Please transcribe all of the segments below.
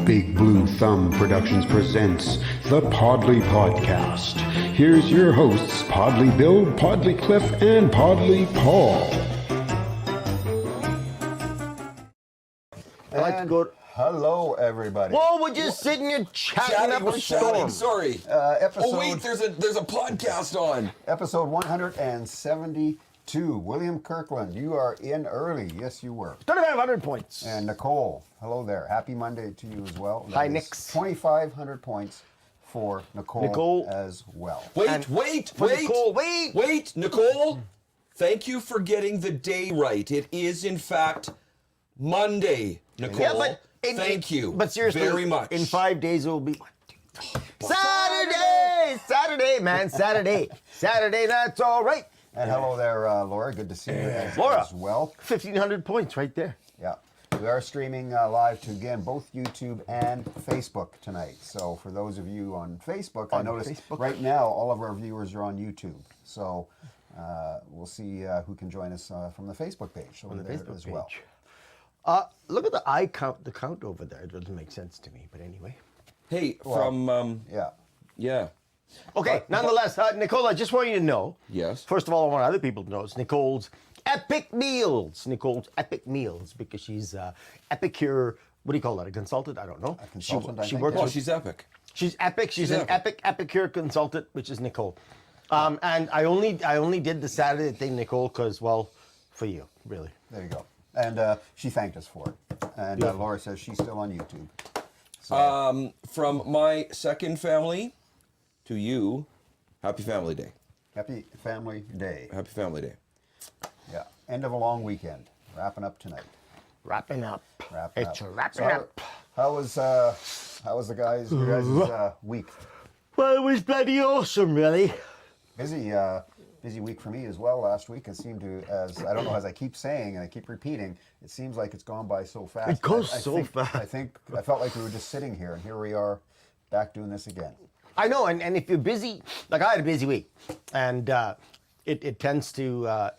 Big Blue Thumb Productions presents the Podlie Podcast. Here's your hosts, Podlie Bill, Podlie Cliff, and Podlie Paul. I like to go. Hello, everybody. Whoa, we're just sitting here chatting up a storm. Sorry. Episode, Oh wait, there's a podcast on. Episode 172. William Kirkland, you are in early. Yes, you were. 2,500 points. And Nicole, hello there. Happy Monday to you as well. Hi, That Nick. is 2,500 points for Nicole as well. Wait, Nicole. Thank you for getting the day right. It is in fact Monday, Nicole. Yeah, but thank you. But seriously, very much. in 5 days it will be Saturday, man, Saturday. That's all right. And hello there, Laura. Good to see you as well. 1,500 points right there. Yeah. We are streaming live to, again, both YouTube and Facebook tonight. So for those of you on Facebook, I noticed right now all of our viewers are on YouTube. So we'll see who can join us from the Facebook page over there as well. Look at the eye count, the count over there. It doesn't make sense to me, but anyway. Hey, yeah. Okay, nonetheless, Nicole, I just want you to know. Yes. First of all, I want other people to know it's Nicole's epic meals. Nicole's epic meals because she's epicure. What do you call that? A consultant? I don't know. A consultant. She works. Oh, she's epic. She's epic. She's an epic epicure consultant, which is Nicole. And I only did the Saturday thing, Nicole, because for you, really. There you go. And she thanked us for it. And Laura says she's still on YouTube. So. From my second family to you, happy Family Day. Happy Family Day. Happy Family Day. Yeah. End of a long weekend. Wrapping up tonight. Wrapping up. It's wrapping up. How was your guys' week? Well, it was bloody awesome, really. Busy week for me as well. Last week it seemed to, as I keep saying and I keep repeating, it seems like it's gone by so fast. It goes so fast. I felt like we were just sitting here, and here we are, back doing this again. I know, and if you're busy, like I had a busy week, and it tends to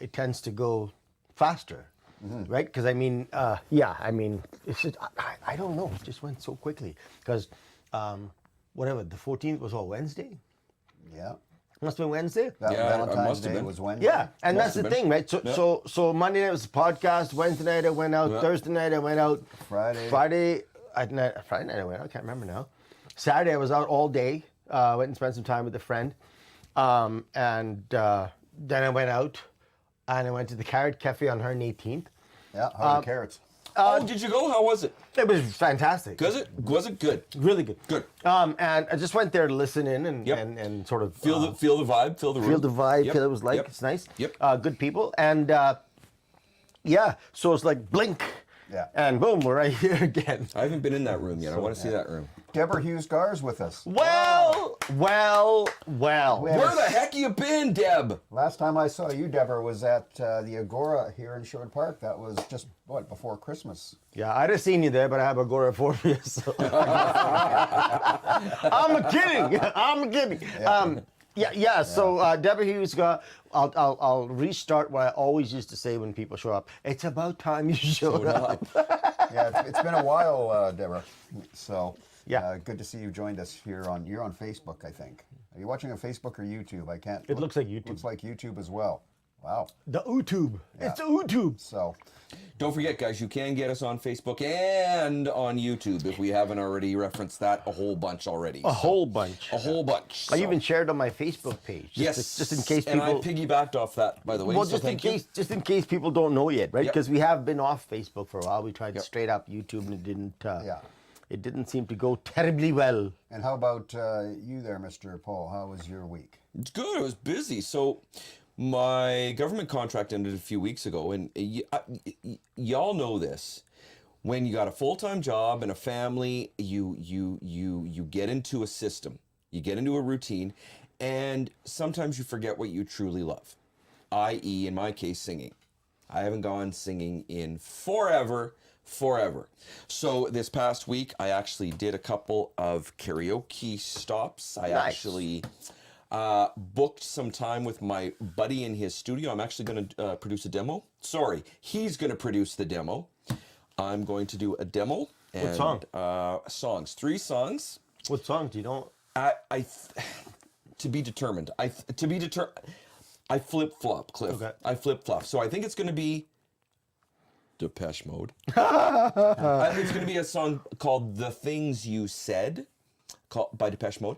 go faster, right? Because it's just I don't know, it just went so quickly. Because whatever, the 14th was Wednesday. Yeah. Must have been Wednesday. Valentine's Day was Wednesday. Yeah, and that's the thing, right? So Monday night was a podcast. Wednesday night I went out. Yeah. Thursday night I went out. Friday night I went out. I can't remember now. Saturday I was out all day. Went and spent some time with a friend. Then I went out and I went to the Carrot Cafe on 118th. Yeah, how are the carrots? Did you go? How was it? It was fantastic. Was it good? Really good. Good. And I just went there to listen in and sort of feel the vibe, feel the room. Feel the vibe, Yep. feel it was like. Yep. It's nice. Yep. Good people. And so it's like blink. Yeah. And boom, we're right here again. I haven't been in that room yet. I want to see that room. Deborah Hughes-Gar's with us. Well. Where the heck you been, Deb? Last time I saw you, Deborah, was at the Agora here in Sherwood Park. That was just, before Christmas. Yeah, I'd have seen you there, but I have agoraphobia, so. I'm kidding. Yeah. So Deborah Hughes got. I'll restart what I always used to say when people show up. It's about time you showed up. Yeah, it's been a while, Deborah. So yeah, good to see you joined us here you're on Facebook, I think. Are you watching on Facebook or YouTube? I can't. It looks like YouTube. Looks like YouTube as well. Wow. The YouTube. Yeah. It's the YouTube. So. Don't forget, guys, you can get us on Facebook and on YouTube if we haven't already referenced that a whole bunch already. A whole bunch. So. I even shared on my Facebook page. Just in case people. And I piggybacked off that, by the way. Well, so just in case people don't know yet, right? Yep. Because we have been off Facebook for a while. We tried straight up YouTube, and it didn't. It didn't seem to go terribly well. And how about you there, Mr. Paul? How was your week? It's good. I was busy. So my government contract ended a few weeks ago, and y'all know this. When you got a full-time job and a family, you get into a system, you get into a routine, and sometimes you forget what you truly love. I.e., in my case, singing. I haven't gone singing in forever. So this past week, I actually did a couple of karaoke stops. I actually booked some time with my buddy in his studio. I'm actually going to produce a demo. Sorry, he's going to produce the demo. I'm going to do a demo And, song? Songs. 3 songs. What songs? You don't. To be determined. I flip flop, Cliff. Okay. I flip flop. So I think it's going to be Depeche Mode. I think it's going to be a song called "The Things You Said," by Depeche Mode.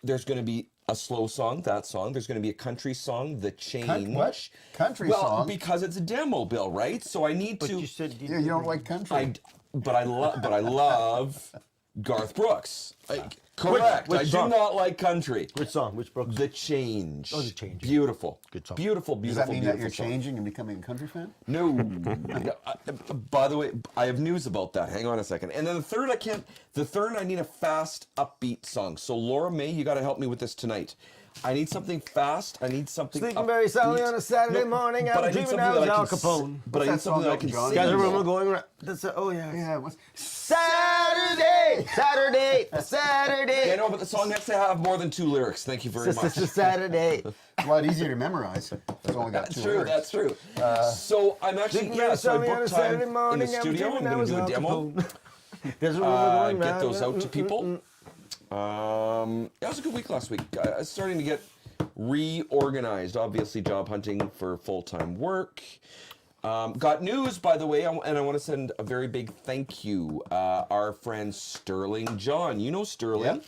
There's going to be a slow song, that song. There's going to be a country song, "The Change." What? Country well, song? because it's a demo, Bill, right? So I need But to. you said Yeah, you don't like country. But I love Garth Brooks. Correct. Which I song? do not like country. Which song? Which Brooks? The Change. Oh, The Change. Beautiful. Good song. Beautiful, Does beautiful, that mean that beautiful you're song. changing and becoming a country fan? No. No, by the way, I have news about that. Hang on a second. And then the third, I need a fast, upbeat song. So Laura May, you got to help me with this tonight. I need something fast. I need something Sleeping very soundly on a Saturday morning. but I I'm need dreaming something out that I Al can Capone. But I need that something song that I about can John? sing. Guys, a though. rumor going around. That's oh yeah. Yeah, what's... Saturday. Yeah, no, but the song has to have more than 2 lyrics. Thank you very much. Saturday. It's a lot easier to memorize. It's only got That's 2 true. lyrics. That's true. So I'm actually So I Soundly on a booked Saturday time in morning. the studio. I'm going to do a demo. There's a rumor going Get around. those out to people. That was a good week last week. I was starting to get reorganized. Obviously, job hunting for full-time work. Got news, by the way, and I want to send a very big thank you. Our friend Sterling John. You know Sterling. Yep.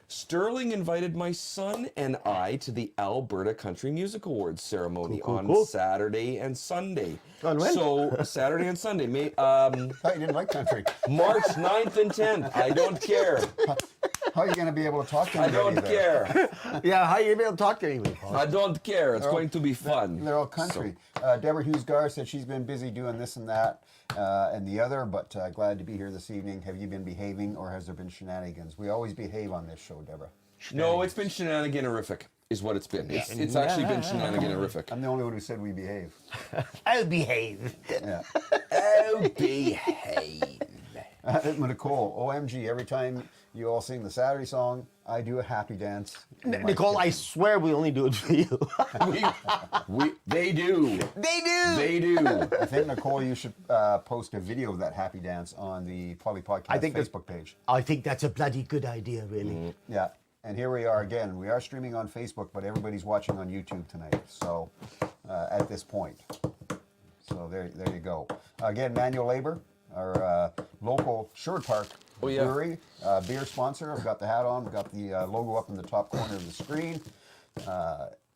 Sterling invited my son and I to the Alberta Country Music Awards ceremony on cool. Saturday and Sunday. On when? So Saturday and Sunday, I thought you didn't like country. March 9th and 10th. I don't care. How are you going to be able to talk to I anybody don't there? care. Yeah, how you able to talk to anyone? Paul? I don't care. It's going to be fun. They're all country. Deborah Hughes-Gar said she's been busy doing this and that and the other, but glad to be here this evening. Have you been behaving or has there been shenanigans? We always behave on this show, Deborah. No, it's been shenanigan-erific, is what it's been. It's actually been shenanigan-erific. I'm the only one who said we behave. I'll behave. Yeah. Oh, behave. Nicole, OMG, every time you all sing the Saturday song, I do a happy dance. in my Nicole, I kitchen. swear we only do it for you. They do. They do. They do. I think, Nicole, you should post a video of that happy dance on the Podlie Podcast Facebook page. I think that's a bloody good idea, really. Yeah. And here we are again. We are streaming on Facebook, but everybody's watching on YouTube tonight. So at this point. So there you go. Again, Manual Labor, our local Sherwood Park brewery, beer sponsor. I've got the hat on. I've got the logo up in the top corner of the screen.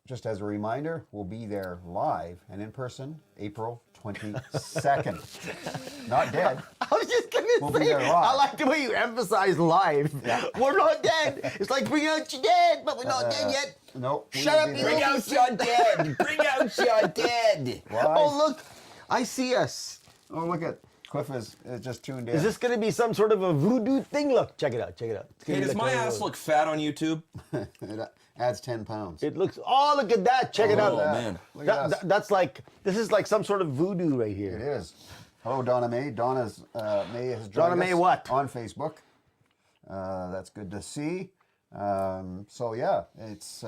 Just as a reminder, we'll be there live and in person April 22nd. Not dead. I was just gonna We'll be say, there live. I like the way you emphasize live. Yeah. We're not dead. It's like bring out your dead, but we're not dead yet. Nope. we Shut will up, be you there. Bring out your dead. Bring out your dead. Live. Oh look, I see us. Oh, look at Cliff is just tuned in. Is this gonna be some sort of a voodoo thing? Look, check it out. Check it out. It's gonna Hey, be does like my a- ass look fat on YouTube? It adds 10 pounds. It looks. Oh, look at that. Check it Oh, out. man. Look at us. That's like. This is like some sort of voodoo right It here. is. Hello, Donna May. Donna's May has joined Donna May us what? on Facebook. That's good to see. So yeah, it's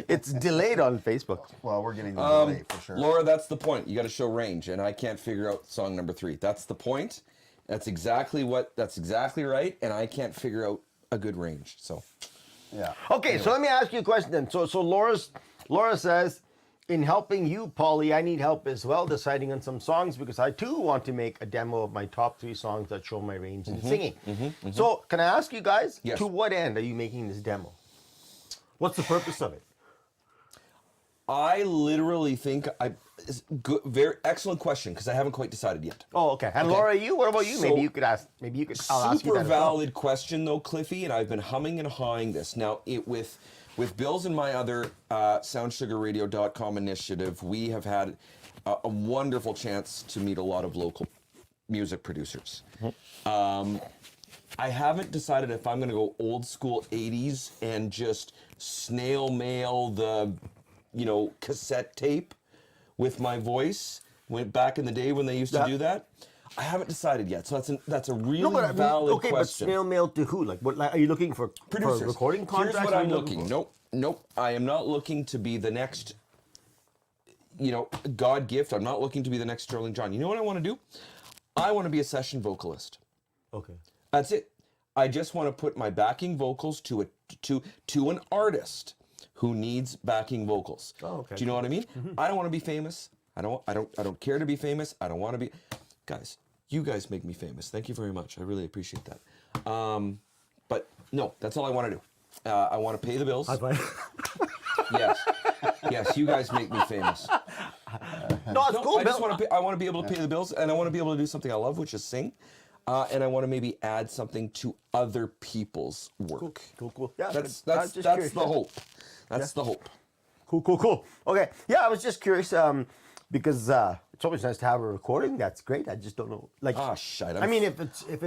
It's delayed on Facebook. well, we're getting the delay for sure. Laura, that's the point. You got to show range, and I can't figure out song number 3. That's the point. That's exactly right, and I can't figure out a good range. So, Yeah. Okay, so let me ask you a question then. So Laura says, in helping you, Paulie, I need help as well deciding on some songs because I too want to make a demo of my top 3 songs that show my range in singing. So can I ask you guys, Yes. to what end are you making this demo? What's the purpose of it? I literally think very excellent question because I haven't quite decided yet. Oh, okay. And Laura, you? What about you? So- Maybe you could ask. Maybe you could. I'll ask you Super that as well. valid question though, Cliffy, and I've been humming and hawing this. Now, with Bill's and my other SoundSugarRadio.com initiative, we have had a wonderful chance to meet a lot of local music producers. I haven't decided if I'm going to go old school 80s and just snail mail the, cassette tape with my voice. Went back in the day when they used to do that. I haven't decided yet, so that's a really valid okay, question. but snail mail to who? Like, what? Like, are you looking for Producers. recording contracts? Here's what Are I'm you looking. for? Nope. I am not looking to be the next, God gift. I'm not looking to be the next Sterling John. You know what I want to do? I want to be a session vocalist. Okay. That's it. I just want to put my backing vocals to an artist who needs backing vocals. Oh, okay. Do you know what I mean? I don't want to be famous. I don't care to be famous. I don't want to be. Guys, you guys make me famous. Thank you very much. I really appreciate that. But no, that's all I want to do. I want to pay the bills. Yes, you guys make me famous. No, it's cool. I just want to. I want to be able to pay the bills, and I want to be able to do something I love, which is sing. And I want to maybe add something to other people's work. Cool. Yeah, That's curious. the hope. That's the hope. Cool. Okay. Yeah, I was just curious because it's always nice to have a recording. That's great. I just don't know. Like, Shite. I mean, if it's like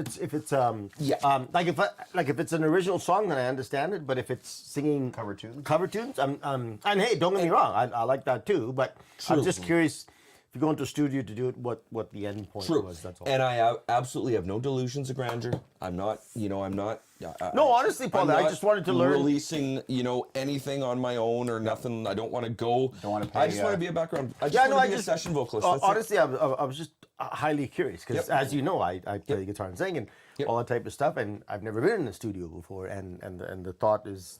if it's an original song, then I understand it. But if it's singing Cover tunes? and hey, don't get me wrong, I like that too. But I'm just curious. If you go into a studio to do it, what the end point was, that's all. And I absolutely have no delusions of grandeur. I'm not, No, honestly, Paul, I just wanted to learn. Releasing, anything on my own or nothing. I don't want to go. Don't want to pay. I just want to be a background. I just want to be a session vocalist. That's honestly, I was just highly curious because, as you know, I play guitar and sing and all that type of stuff, and I've never been in a studio before. And the thought is,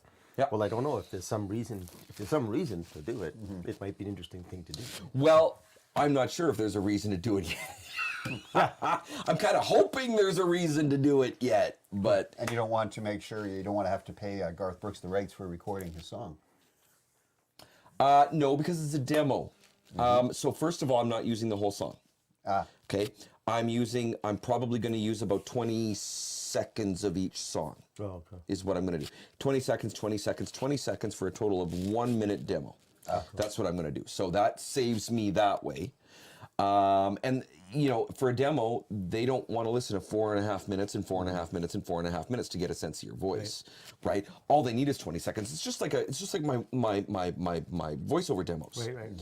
well, I don't know if there's some reason. If there's some reason to do it, it might be an interesting thing to do. Well, I'm not sure if there's a reason to do it yet. I'm kind of hoping there's a reason to do it yet, but... And you don't want to make sure, you don't want to have to pay Garth Brooks the rights for recording his song. No, because it's a demo. So first of all, I'm not using the whole song. Okay? I'm probably going to use about 20 seconds of each song. Oh, okay. Is what I'm going to do. 20 seconds for a total of 1 minute demo. That's what I'm going to do. So that saves me that way. And, for a demo, they don't want to listen to 4.5 minutes and 4.5 minutes and 4.5 minutes to get a sense of your voice, right? All they need is 20 seconds. It's just like my voiceover demos. Right.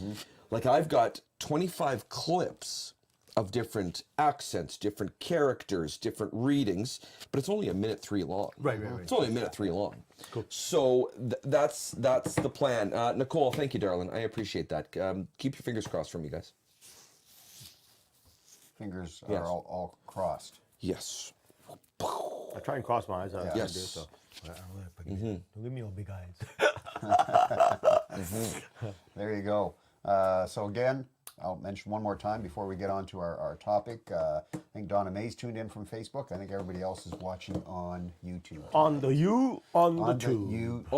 Like I've got 25 clips of different accents, different characters, different readings, but it's only 1:03 long. Right. It's only 1:03 long. Cool. So that's the plan. Nicole, thank you, darling. I appreciate that. Keep your fingers crossed for me, guys. Fingers Yes. are all crossed. Yes. I try and cross my eyes. I Yes. do so. Don't give me all big eyes. There you go. So again, I'll mention one more time before we get on to our topic. I think Donna May's tuned in from Facebook. I think everybody else is watching on YouTube. On the tube. On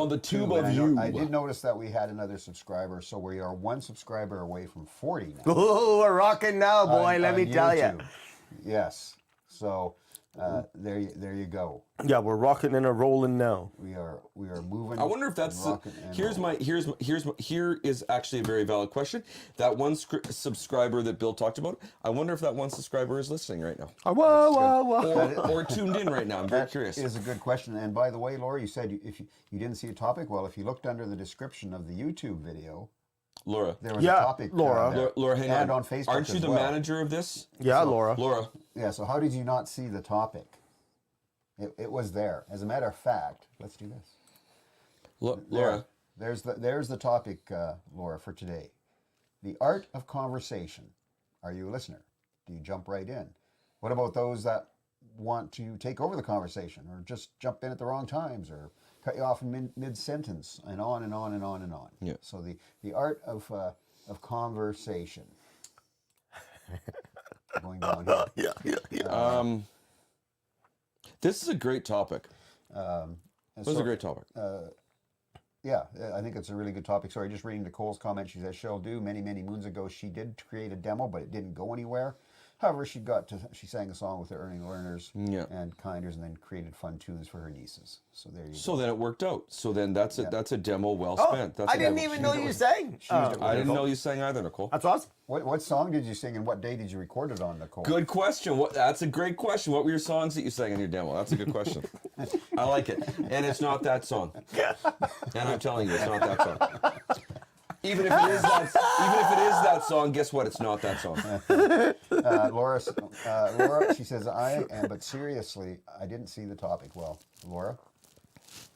the tube of you. I did notice that we had another subscriber, so we are one subscriber away from 40 now. Oh, we're rocking now, boy. Let me tell you. YouTube. Yes. So there you go. Yeah, we're rocking and a rolling now. We are moving. I wonder if that's and rocking and here is actually a very valid question. That one subscriber that Bill talked about. I wonder if that one subscriber is listening right now, Whoa. or tuned in right now. I'm very curious. That is a good question. And by the way, Laura, you said if you didn't see a topic. Well, if you looked under the description of the YouTube video, Laura. there was a topic. Laura. Laura, hang and on. on Facebook. Aren't you as the well. manager of this? Yeah, Laura. Laura. Yeah. So how did you not see the topic? It was there. As a matter of fact, let's do this. Laura. There's the topic, Laura, for today. The art of conversation. Are you a listener? Do you jump right in? What about those that want to take over the conversation, or just jump in at the wrong times, or cut you off in mid sentence, and on and on and on and on? Yeah. So the art of conversation. Going down here. Yeah. This is a great topic. And This is a great topic. Yeah, I think it's a really good topic. Sorry, just reading Nicole's comment. She says, she'll do. Many moons ago, she did create a demo, but it didn't go anywhere. However, she sang a song with her Earning Learners and Kinders, and then created fun tunes for her nieces. So there you go. So then it worked out. So then that's a demo well Oh, spent. That's I a didn't demo. even know you sang. I didn't know you sang either, Nicole. That's awesome. What song did you sing, and what day did you record it on, Nicole? Good question. That's a great question. What were your songs that you sang in your demo? That's a good question. I like it. And it's not that song. And I'm telling you, it's not that song. Even if it is that song, guess what? It's not that song. Laura, she says, but seriously, I didn't see the topic. Well, Laura,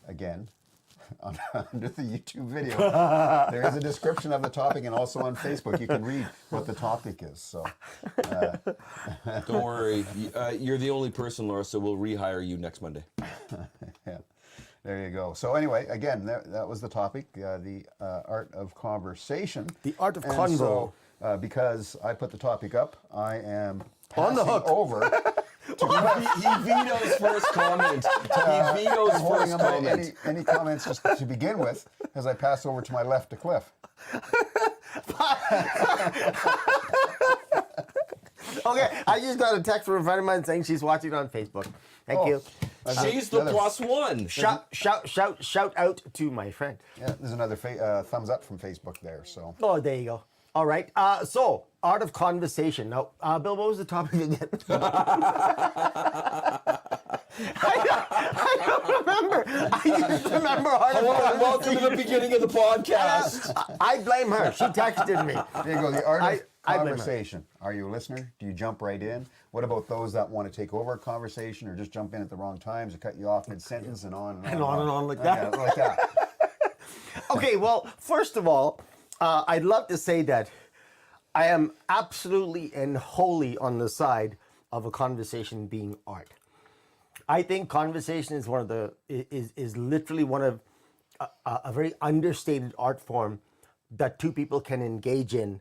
again, under the YouTube video, there is a description of the topic, and also on Facebook, you can read what the topic is. So, Don't worry, you're the only person, Laura. So we'll rehire you next Monday. yeah, there you go. So anyway, again, that was the topic, the art of conversation. The art of And convo. So, because I put the topic up, I am On the passing hook. over. He vetoes first comment. He vetoes Holding first up comment. any comments just to begin with, as I pass over to my left to Cliff. Okay, I just got a text from a friend of mine saying she's watching on Facebook. Thank you. She's the +1. Shout out to my friend. Yeah, there's another thumbs up from Facebook there. So Oh, there you go. All right. So, art of conversation. Now, Bill, what was the topic again? I don't remember. I just remember art of Hello, and conversation. welcome to the beginning of the podcast. I blame her. She texted me. there you go. The art of I blame her. conversation. Are you a listener? Do you jump right in? What about those that want to take over a conversation or just jump in at the wrong times or cut you off mid-sentence and on and on And on and on like that. Yeah, like that. Okay, well, first of all, I'd love to say that I am absolutely and wholly on the side of a conversation being art. I think conversation is one of the is literally one of a very understated art form that two people can engage in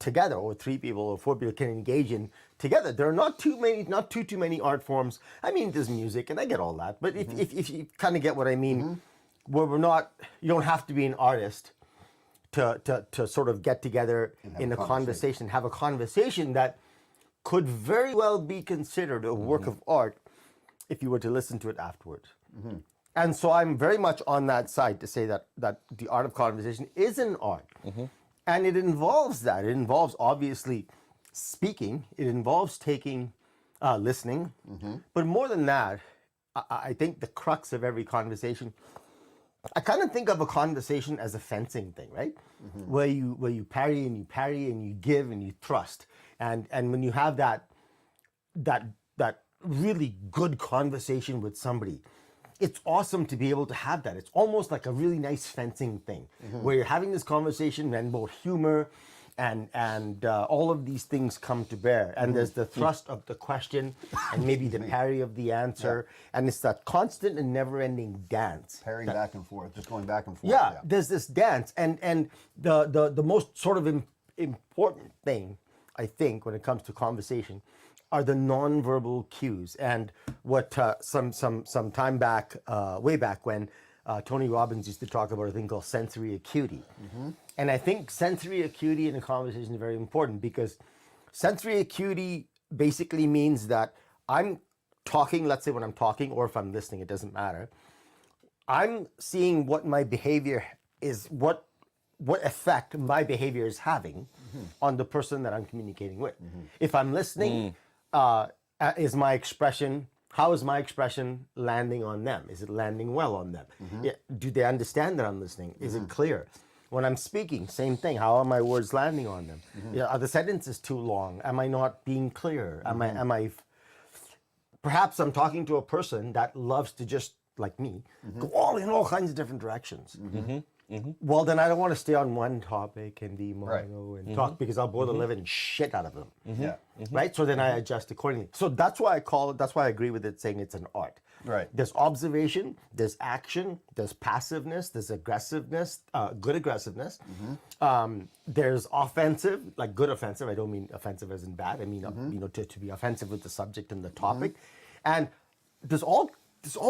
together, or three people or four people can engage in together. There are not too many art forms. I mean, there's music, and I get all that, but if you kind of get what I mean, where you don't have to be an artist to sort of get together in a conversation, have a conversation that could very well be considered a work of art if you were to listen to it afterwards. And so I'm very much on that side to say that the art of conversation is an art. And it involves that. It involves obviously speaking. It involves listening. But more than that, I think the crux of every conversation, I kind of think of a conversation as a fencing thing, right? Where you parry and you give and you thrust. And when you have that really good conversation with somebody, it's awesome to be able to have that. It's almost like a really nice fencing thing where you're having this conversation and both humor and all of these things come to bear. And there's the thrust of the question and maybe the parry of the answer. And it's that constant and never-ending dance. Parrying back and forth, just going back and forth. Yeah, there's this dance. And the most sort of important thing, I think, when it comes to conversation are the nonverbal cues. And what some time back, way back when, Tony Robbins used to talk about a thing called sensory acuity. And I think sensory acuity in a conversation is very important because sensory acuity basically means that I'm talking, let's say when I'm talking, or if I'm listening, it doesn't matter. I'm seeing what my behavior is, what effect my behavior is having on the person that I'm communicating with. If I'm listening, is my expression, how is my expression landing on them? Is it landing well on them? Yeah, do they understand that I'm listening? Is it clear? When I'm speaking, same thing. How are my words landing on them? Yeah, are the sentences too long? Am I not being clear? Am I? Perhaps I'm talking to a person that loves to just, like me, go in all kinds of different directions. Well, then I don't want to stay on one topic and be mono and talk because I'll bore the living shit out of them. Yeah. Right? So then I adjust accordingly. So that's why that's why I agree with it saying it's an art. Right. There's observation, there's action, there's passiveness, there's aggressiveness, good aggressiveness. There's offensive, like good offensive. I don't mean offensive as in bad. I mean, to be offensive with the subject and the topic. And there's all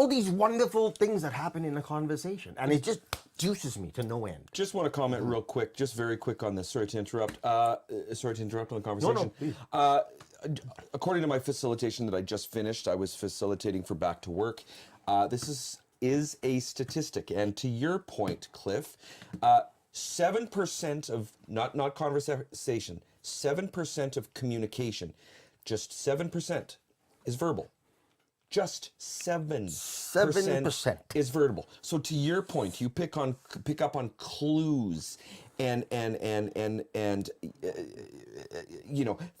these wonderful things that happen in a conversation. And it just juices me to no end. Just want to comment real quick, just very quick on this. Sorry to interrupt. Sorry to interrupt on the conversation. please. According to my facilitation that I just finished, I was facilitating for Back to Work. This is a statistic, and to your point, Cliff, 7% of not conversation, 7% of communication, just 7% is verbal. Just 7% is verbal. So to your point, you pick up on clues and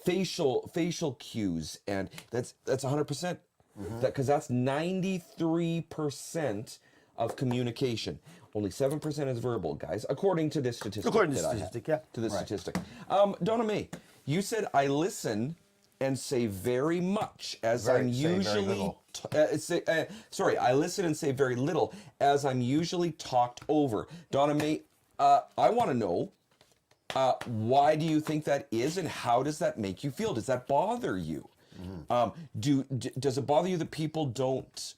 facial cues, and that's 100%. Because that's 93% of communication. Only 7% is verbal, guys, according to this statistic. According to that I statistic, have. yeah. To this statistic. Donna Mae, you said I listen and say very much as I'm usually. I listen and say very little as I'm usually talked over. Donna Mae, I want to know. Why do you think that is, and how does that make you feel? Does that bother you? Does it bother you that people don't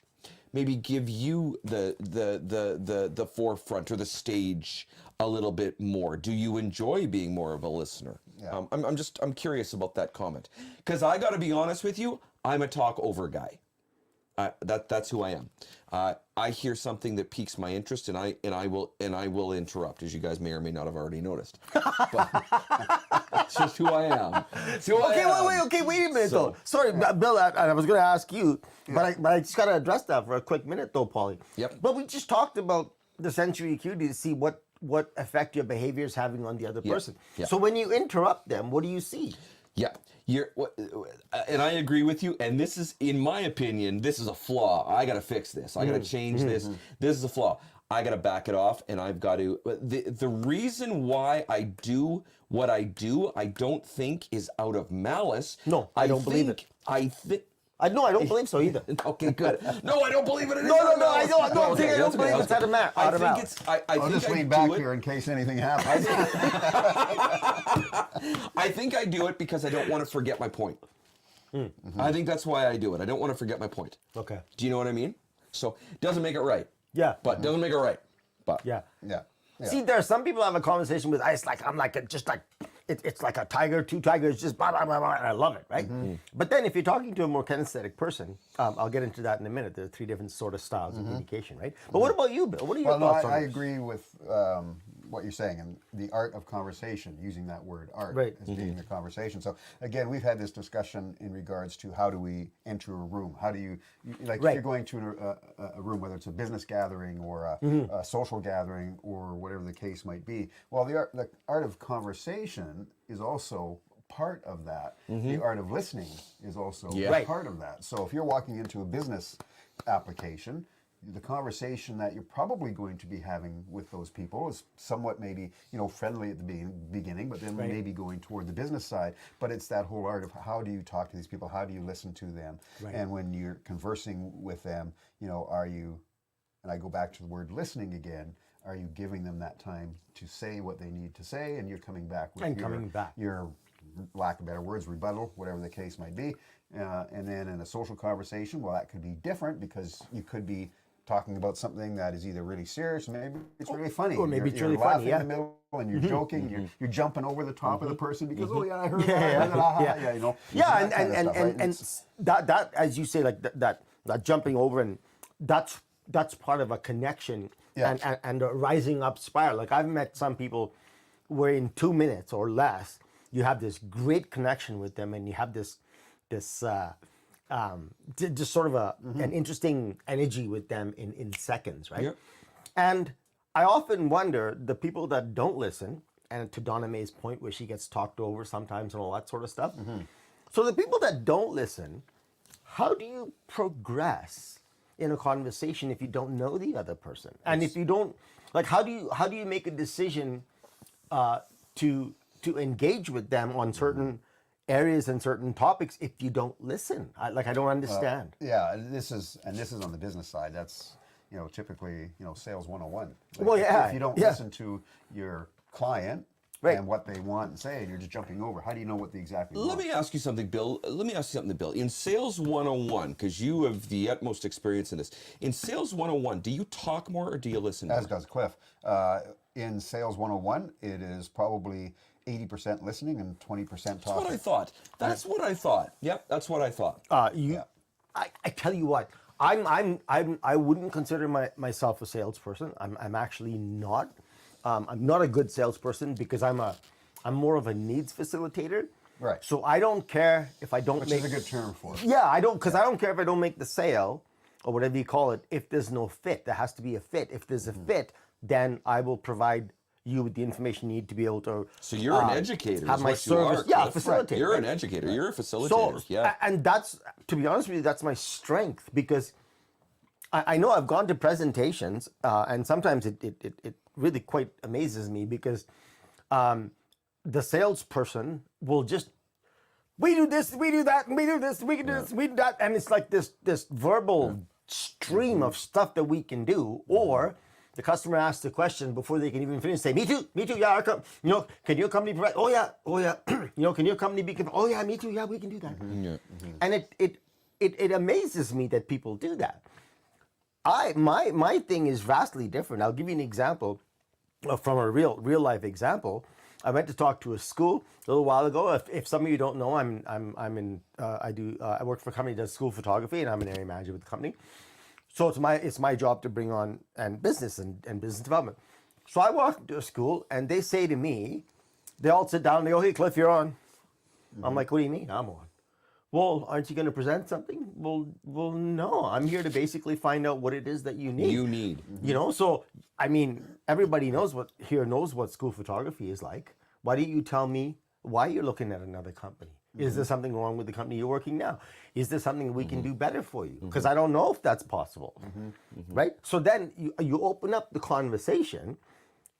maybe give you the forefront or the stage a little bit more? Do you enjoy being more of a listener? Yeah. I'm curious about that comment, because I got to be honest with you, I'm a talk over guy. That's who I am. I hear something that piques my interest, and I will interrupt, as you guys may or may not have already noticed. But it's just who I am. It's who I am. Wait a minute though. Sorry, Bill, I was going to ask you, but I just got to address that for a quick minute though, Podlie. Yep. But we just talked about the sensory acuity to see what effect your behavior is having on the other person. Yeah. So when you interrupt them, what do you see? Yeah, and I agree with you. And this is, in my opinion, this is a flaw. I got to fix this. I got to change this. This is a flaw. I got to back it off, and I've got to. The reason why I do what I do, I don't think is out of malice. No, I don't believe it. I think. No, I don't believe so either. Okay, good. No, I don't believe it. No, I don't believe it's out of malice. I think it's. I'll just lean back here in case anything happens. I think I do it because I don't want to forget my point. I think that's why I do it. I don't want to forget my point. Okay. Do you know what I mean? So doesn't make it right. Yeah. But doesn't make it right. But Yeah. Yeah. See, there are some people I have a conversation with. It's like it's like a tiger, two tigers, just blah blah blah blah. And I love it, right? But then if you're talking to a more kinesthetic person, I'll get into that in a minute. There are three different sort of styles of communication, right? But what about you, Bill? What are your thoughts on I this? agree with what you're saying, and the art of conversation, using that word art Right. as being a conversation. So again, we've had this discussion in regards to how do we enter a room? How do you like if you're going to a room, whether it's a business gathering or a social gathering or whatever the case might be. Well, the art of conversation is also part of that. The art of listening is also part of that. So if you're walking into a business application, the conversation that you're probably going to be having with those people is somewhat maybe, friendly at the beginning, but then maybe going toward the business side. But it's that whole art of how do you talk to these people? How do you listen to them? And when you're conversing with them, are you, and I go back to the word listening again, are you giving them that time to say what they need to say, and you're coming back with your lack of better words, rebuttal, whatever the case might be. And then in a social conversation, well, that could be different because you could be talking about something that is either really serious, maybe it's really funny. Or maybe it's really laughing funny, yeah. in the middle and you're joking, you're jumping over the top of the person because, oh yeah, I heard and that as you say, like that jumping over, and that's part of a connection and a rising up spiral. Like I've met some people where in 2 minutes or less, you have this great connection with them, and you have this just sort of an interesting energy with them in seconds, right? Yep. And I often wonder, the people that don't listen, and to Donna Mae's point where she gets talked over sometimes and all that sort of stuff. So the people that don't listen, how do you progress in a conversation if you don't know the other person? And if you don't, like, how do you make a decision to engage with them on certain areas and certain topics if you don't listen? I don't understand. This is on the business side. That's typically sales 101. Well, if you don't listen to your client and what they want and say, and you're just jumping over, how do you know what they exactly want? Let me ask you something, Bill. In Sales 101, because you have the utmost experience in this. In Sales 101, do you talk more or do you listen more? As does Cliff. In Sales 101, it is probably 80% listening and 20% talking. That's what I thought. Yep, that's what I thought. I tell you what, I wouldn't consider myself a salesperson. I'm actually not. I'm not a good salesperson because I'm more of a needs facilitator. Right. So I don't care if I don't Which make. is a good term for it. Yeah, I don't care if I don't make the sale or whatever you call it. If there's no fit, there has to be a fit. If there's a fit, then I will provide you with the information you need to be able to. So you're an educator. Have my service. Facilitator. You're an educator. You're a facilitator. So, and that's, to be honest with you, that's my strength because I know I've gone to presentations, and sometimes it really quite amazes me because the salesperson will just, we do this, we do that, we do this, we can do this, we do that, and it's like this verbal stream of stuff that we can do, or the customer asks the question before they can even finish, say, me too, yeah, can your company provide, oh yeah, can your company be, oh yeah, me too, yeah, we can do that. And it amazes me that people do that. My thing is vastly different. I'll give you an example from a real life example. I went to talk to a school a little while ago. If some of you don't know, I work for a company that does school photography, and I'm an area manager with the company. So it's my job to bring on business and business development. So I walk into a school, and they say to me, they all sit down and they go, hey Cliff, you're on. I'm like, what do you mean I'm on? Well, aren't you going to present something? Well, no. I'm here to basically find out what it is that you need. So I mean, everybody knows what school photography is like. Why don't you tell me why you're looking at another company? Is there something wrong with the company you're working now? Is there something we can do better for you? Because I don't know if that's possible, right? So then you open up the conversation,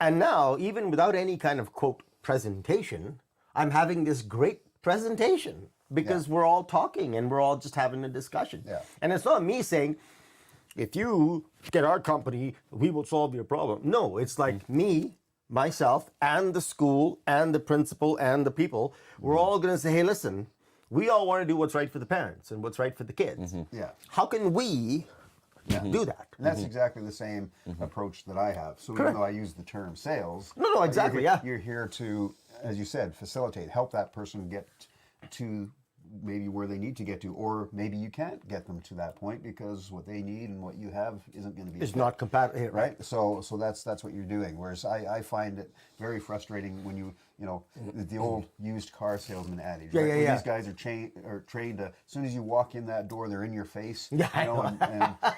and now even without any kind of quote presentation, I'm having this great presentation. Because we're all talking and we're all just having a discussion. Yeah. And it's not me saying, if you get our company, we will solve your problem. No, it's like me, myself, and the school, and the principal, and the people. We're all going to say, hey, listen, we all want to do what's right for the parents and what's right for the kids. Yeah. How can we do that? And that's exactly the same approach that I have. So even though I use the term sales. No, exactly, you're here to, as you said, facilitate, help that person get to maybe where they need to get to, or maybe you can't get them to that point because what they need and what you have isn't going to be. It's not compatible, right? So that's what you're doing. Whereas I find it very frustrating when the old used car salesman adage. Yeah, right? yeah, Where yeah. These guys are trained to, as soon as you walk in that door, they're in your face. Yeah, I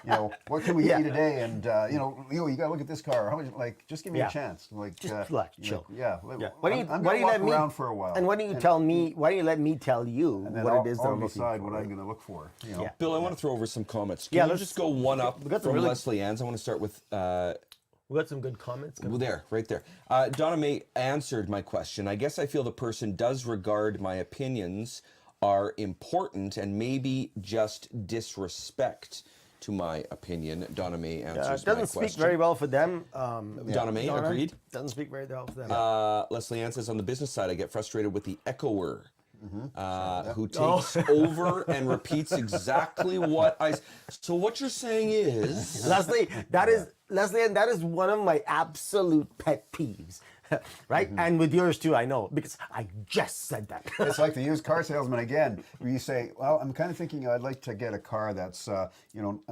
and what can we get you today? And you got to look at this car. How much? Like, just give me a chance. Like, just chill. Yeah. Why don't you I'm going to walk around for a while. And why don't you tell me? Why don't you let me tell you what it is that I'll I'm looking decide for? what I'm going to look for. Yeah. Bill, I want to throw over some comments. Yeah, Can you let's just go one up we got some from really- Leslie Ann's? I want to start with We got some good comments. well, there, right there. Donna May answered my question. I guess I feel the person does regard my opinions are important and maybe just disrespect to my opinion. Donna May answers my It doesn't question. speak very well for them. Donna May, agreed. Doesn't speak very well for them. Leslie Ann says, on the business side, I get frustrated with the echoer. Who takes over and repeats exactly what I. So what you're saying is, Leslie, and that is one of my absolute pet peeves, right? And with yours too, I know, because I just said that. It's like the used car salesman again, where you say, "Well, I'm kind of thinking I'd like to get a car that's, a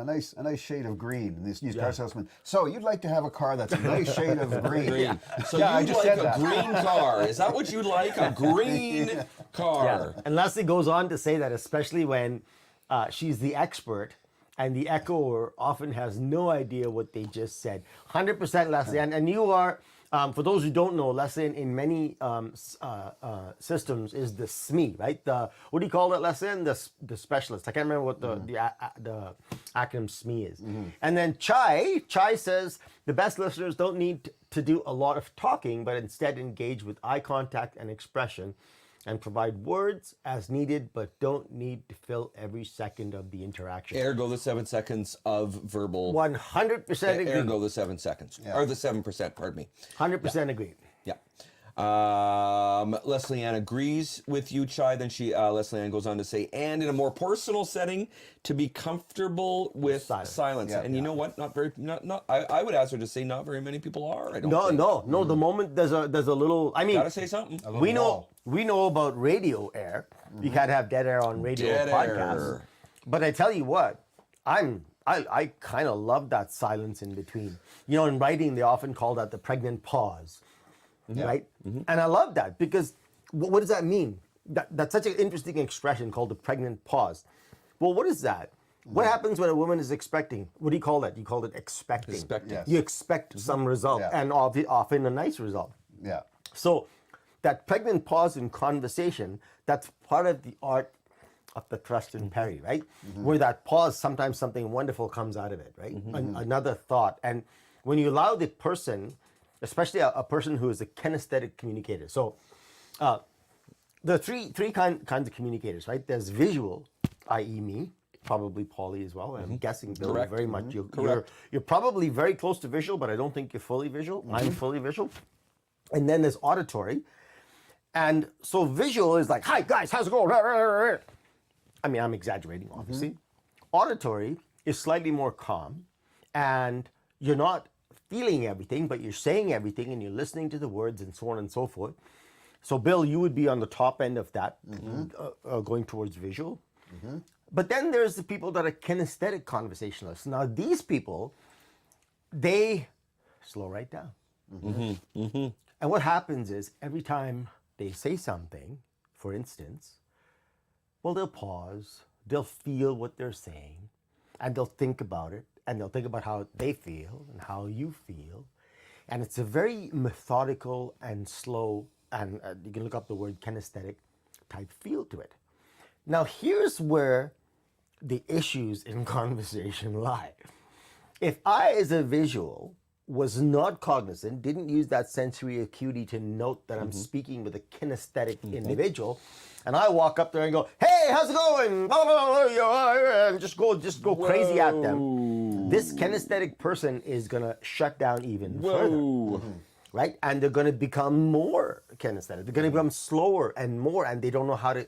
nice shade of green." And this used car salesman, so you'd like to have a car that's a nice shade of green. green. So Yeah, I you'd just like said a that. green car. Is that what you'd like? A green car. And Leslie goes on to say that, especially when she's the expert. And the echoer often has no idea what they just said. 100% Leslie. And you are, for those who don't know, Leslie in many systems is the SME, right? What do you call it, Leslie? The specialist. I can't remember what the acronym SME is. And then Chai says, the best listeners don't need to do a lot of talking, but instead engage with eye contact and expression, and provide words as needed, but don't need to fill every second of the interaction. Ergo the 7 seconds of verbal. 100% agree. Ergo the 7 seconds. Or the 7%, pardon me. 100% agree. Yeah. Leslie Ann agrees with you, Chai. Then Leslie Ann goes on to say, and in a more personal setting, to be comfortable with silence. Yeah, and you know what? I would ask her to say not very many people are. I don't think. No. The moment there's a little. I mean, Gotta say something. we know about radio air. You can't have dead air on radio Dead podcasts. air. But I tell you what, I kind of love that silence in between. In writing they often call that the pregnant pause. Right? And I love that because what does that mean? That's such an interesting expression called the pregnant pause. Well, what is that? What happens when a woman is expecting? What do you call that? You call it expecting. Expecting. Yes. You expect some result, and often a nice result. Yeah. So that pregnant pause in conversation, that's part of the art of the thrust and parry, right? Where that pause, sometimes something wonderful comes out of it, right? Another thought. And when you allow the person, especially a person who is a kinesthetic communicator. So there are three kinds of communicators, right? There's visual, i.e. me, probably Podlie as well. I'm guessing, Bill, Correct. very much. Correct. You're probably very close to visual, but I don't think you're fully visual. I'm fully visual. And then there's auditory. And so visual is like, hi guys, how's it going? I mean, I'm exaggerating, obviously. Auditory is slightly more calm, and you're not feeling everything, but you're saying everything, and you're listening to the words, and so on and so forth. So, Bill, you would be on the top end of that, going towards visual. But then there's the people that are kinesthetic conversationalists. Now, these people, they slow right down. And what happens is every time they say something, for instance, well, they'll pause, they'll feel what they're saying, and they'll think about it, and they'll think about how they feel and how you feel. And it's a very methodical and slow, and you can look up the word kinesthetic type feel to it. Now, here's where the issues in conversation lie. If I, as a visual, was not cognizant, didn't use that sensory acuity to note that I'm speaking with a kinesthetic individual, and I walk up there and go, "Hey, how's it going?" Blah, blah, blah, and just go crazy at them. This kinesthetic person is gonna shut down even further, right? And they're gonna become more kinesthetic. They're gonna become slower and more, and they don't know how to.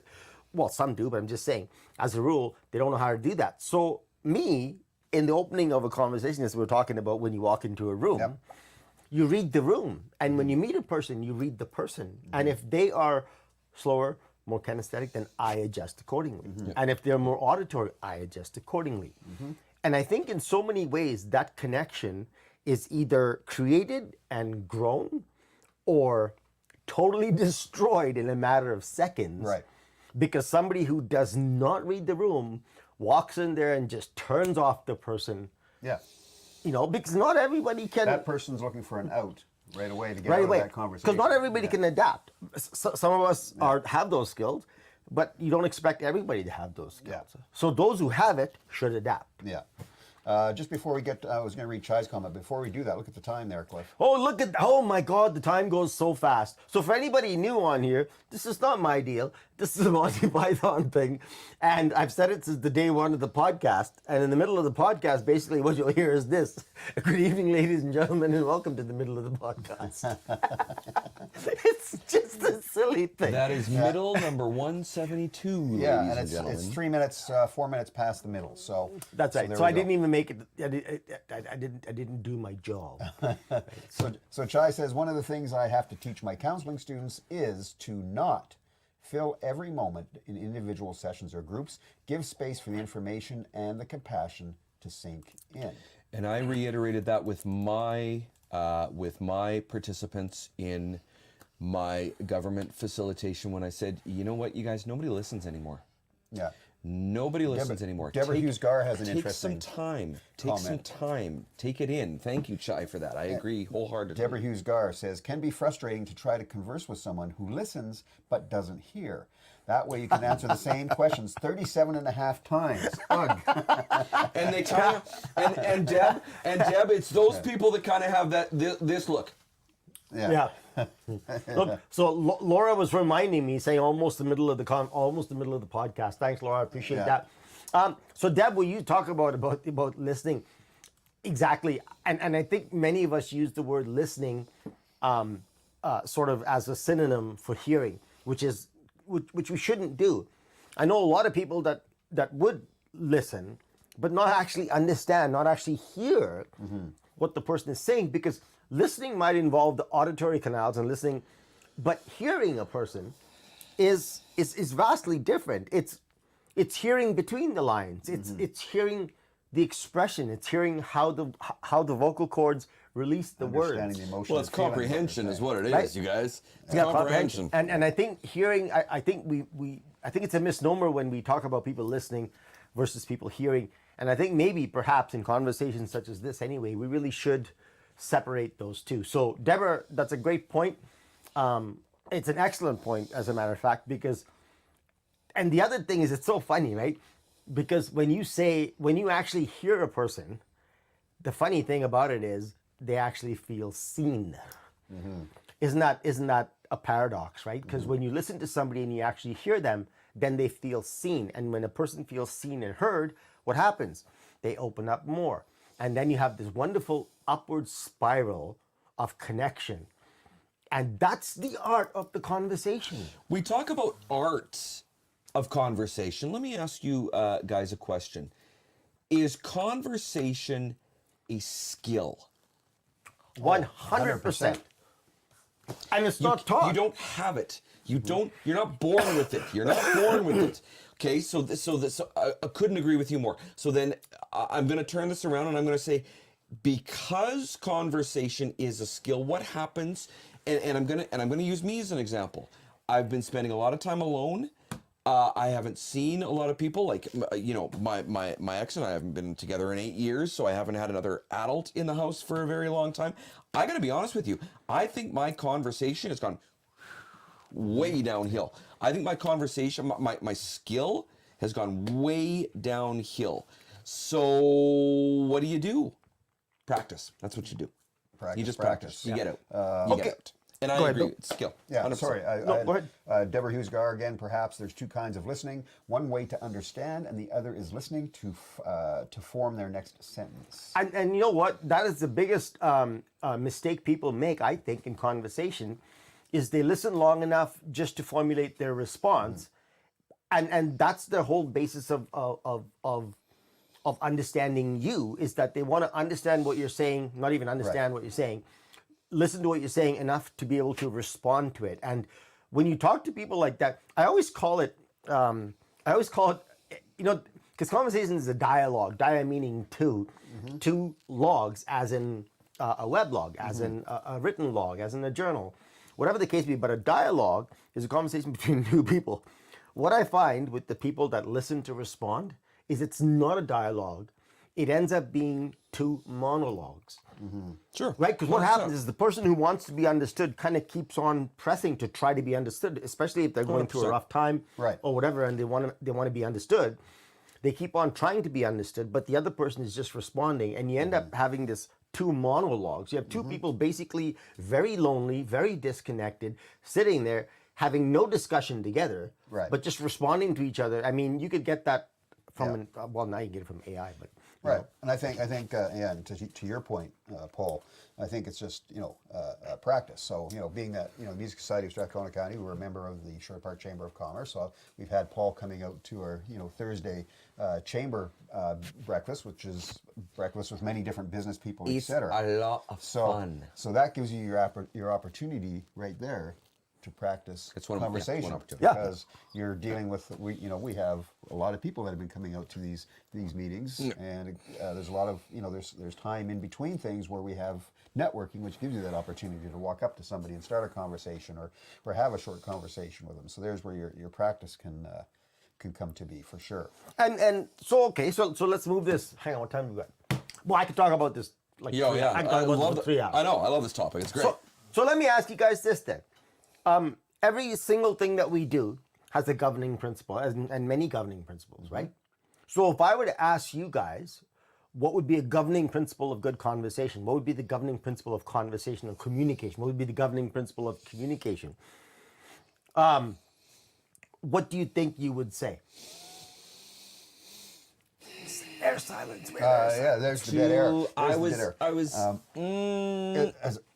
Well, some do, but I'm just saying, as a rule, they don't know how to do that. So me, in the opening of a conversation, as we were talking about, when you walk into a room, you read the room. And when you meet a person, you read the person. And if they are slower, more kinesthetic, then I adjust accordingly. And if they're more auditory, I adjust accordingly. And I think in so many ways, that connection is either created and grown or totally destroyed in a matter of seconds. Right. Because somebody who does not read the room walks in there and just turns off the person. Yeah. You know, because not everybody can. That person's looking for an out right away to get right out away. of that conversation. Because not everybody can adapt. Some of us have those skills, but you don't expect everybody to have those skills. Yeah. So those who have it should adapt. Yeah. Just before we get, I was going to read Chai's comment. Before we do that, look at the time there, Cliff. Oh my God, the time goes so fast. So for anybody new on here, this is not my deal. This is a Monty Python thing. And I've said it since the day one of the podcast. And in the middle of the podcast, basically what you'll hear is this. Good evening, ladies and gentlemen, and welcome to the middle of the podcast. It's just a silly thing. That is middle number 172. Yeah, ladies and and gentlemen. it's 3 minutes, 4 minutes past the middle. So That's right. there So we I go. didn't even make it. I didn't do my job. So Chai says, one of the things I have to teach my counseling students is to not fill every moment in individual sessions or groups. Give space for the information and the compassion to sink in. And I reiterated that with my participants in my government facilitation when I said, you know what, you guys, nobody listens anymore. Yeah. Nobody listens anymore. Deborah Hughes-Gar has an take interesting some time. Take some time. Take it in. Thank you, Chai, for that. I agree wholeheartedly. Deborah Hughes-Gar says, can be frustrating to try to converse with someone who listens but doesn't hear. That way you can answer the same questions 37 and a half times. Ugh. And they kind of, and Deb, it's those people that kind of have that this look. Yeah. Look, so Laura was reminding me, saying almost the middle of the podcast. Thanks, Laura. I appreciate that. So Deb, will you talk about listening? Exactly, and I think many of us use the word listening sort of as a synonym for hearing, which we shouldn't do. I know a lot of people that would listen, but not actually understand, not actually hear what the person is saying, because listening might involve the auditory canals and listening, but hearing a person is vastly different. It's hearing between the lines. It's hearing the expression. It's hearing how the vocal cords release the words. Understanding the emotions Well, it's and feelings, comprehension is what it is, Right? you guys. It's Yeah, comprehension. And I think hearing, I think it's a misnomer when we talk about people listening versus people hearing. And I think maybe perhaps in conversations such as this anyway, we really should separate those two. So Deborah, that's a great point. It's an excellent point, as a matter of fact, because And the other thing is, it's so funny, right? Because when you actually hear a person, the funny thing about it is they actually feel seen. Isn't that a paradox, right? Because when you listen to somebody and you actually hear them, then they feel seen. And when a person feels seen and heard, what happens? They open up more. And then you have this wonderful upward spiral of connection. And that's the art of the conversation. We talk about art of conversation. Let me ask you guys a question. Is conversation a skill? 100%. And it's not taught. You don't have it. You're not born with it. You're not born with it. Okay, so I couldn't agree with you more. So then I'm going to turn this around and I'm going to say, because conversation is a skill, what happens? And I'm going to use me as an example. I've been spending a lot of time alone. I haven't seen a lot of people. Like, my ex and I haven't been together in 8 years, so I haven't had another adult in the house for a very long time. I got to be honest with you. I think my conversation has gone way downhill. I think my conversation, my skill has gone way downhill. So what do? Practice. That's what you do. You just practice. You get out. You get out. And I agree. It's skill. Yeah, 100%. sorry. go ahead. Deborah Hughes-Gar, again, perhaps there's two kinds of listening. One way to understand, and the other is listening to form their next sentence. And you know what? That is the biggest mistake people make, I think, in conversation, is they listen long enough just to formulate their response. And that's the whole basis of understanding you, is that they want to understand what you're saying, not even understand what you're saying. Listen to what you're saying enough to be able to respond to it. And when you talk to people like that, I always call it, because conversation is a dialogue, meaning two logs, as in a web log, as in a written log, as in a journal, whatever the case be. But a dialogue is a conversation between two people. What I find with the people that listen to respond is it's not a dialogue. It ends up being two monologues. Sure. Right? Because what happens is the person who wants to be understood kind of keeps on pressing to try to be understood, especially if they're going through a rough time or whatever, and they want to be understood. They keep on trying to be understood, but the other person is just responding, and you end up having this two monologues. You have two people basically very lonely, very disconnected, sitting there having no discussion together, but just responding to each other. I mean, you could get that from now you get it from AI, but right. And I think, and to your point, Paul, I think it's just practice. So being that Music Society of Strathcona County, we're a member of the Sherwood Park Chamber of Commerce. So we've had Paul coming out to our Thursday chamber breakfast, which is breakfast with many different business people, etc. A lot of fun. So that gives you your opportunity right there to practice conversation, because you're dealing with we have a lot of people that have been coming out to these meetings, and there's a lot of there's time in between things where we have networking, which gives you that opportunity to walk up to somebody and start a conversation or have a short conversation with them. So there's where your practice can come to be, for sure. And so let's move this. Hang on, what time we got? Well, I could talk about this like 3 hours. I could talk about this for 3 hours. I know, I love this topic. It's great. So let me ask you guys this then. Every single thing that we do has a governing principle, and many governing principles, right? So if I were to ask you guys, what would be a governing principle of good conversation? What would be the governing principle of conversation and communication? What would be the governing principle of communication? What do you think you would say? There's silence. There's the dead air.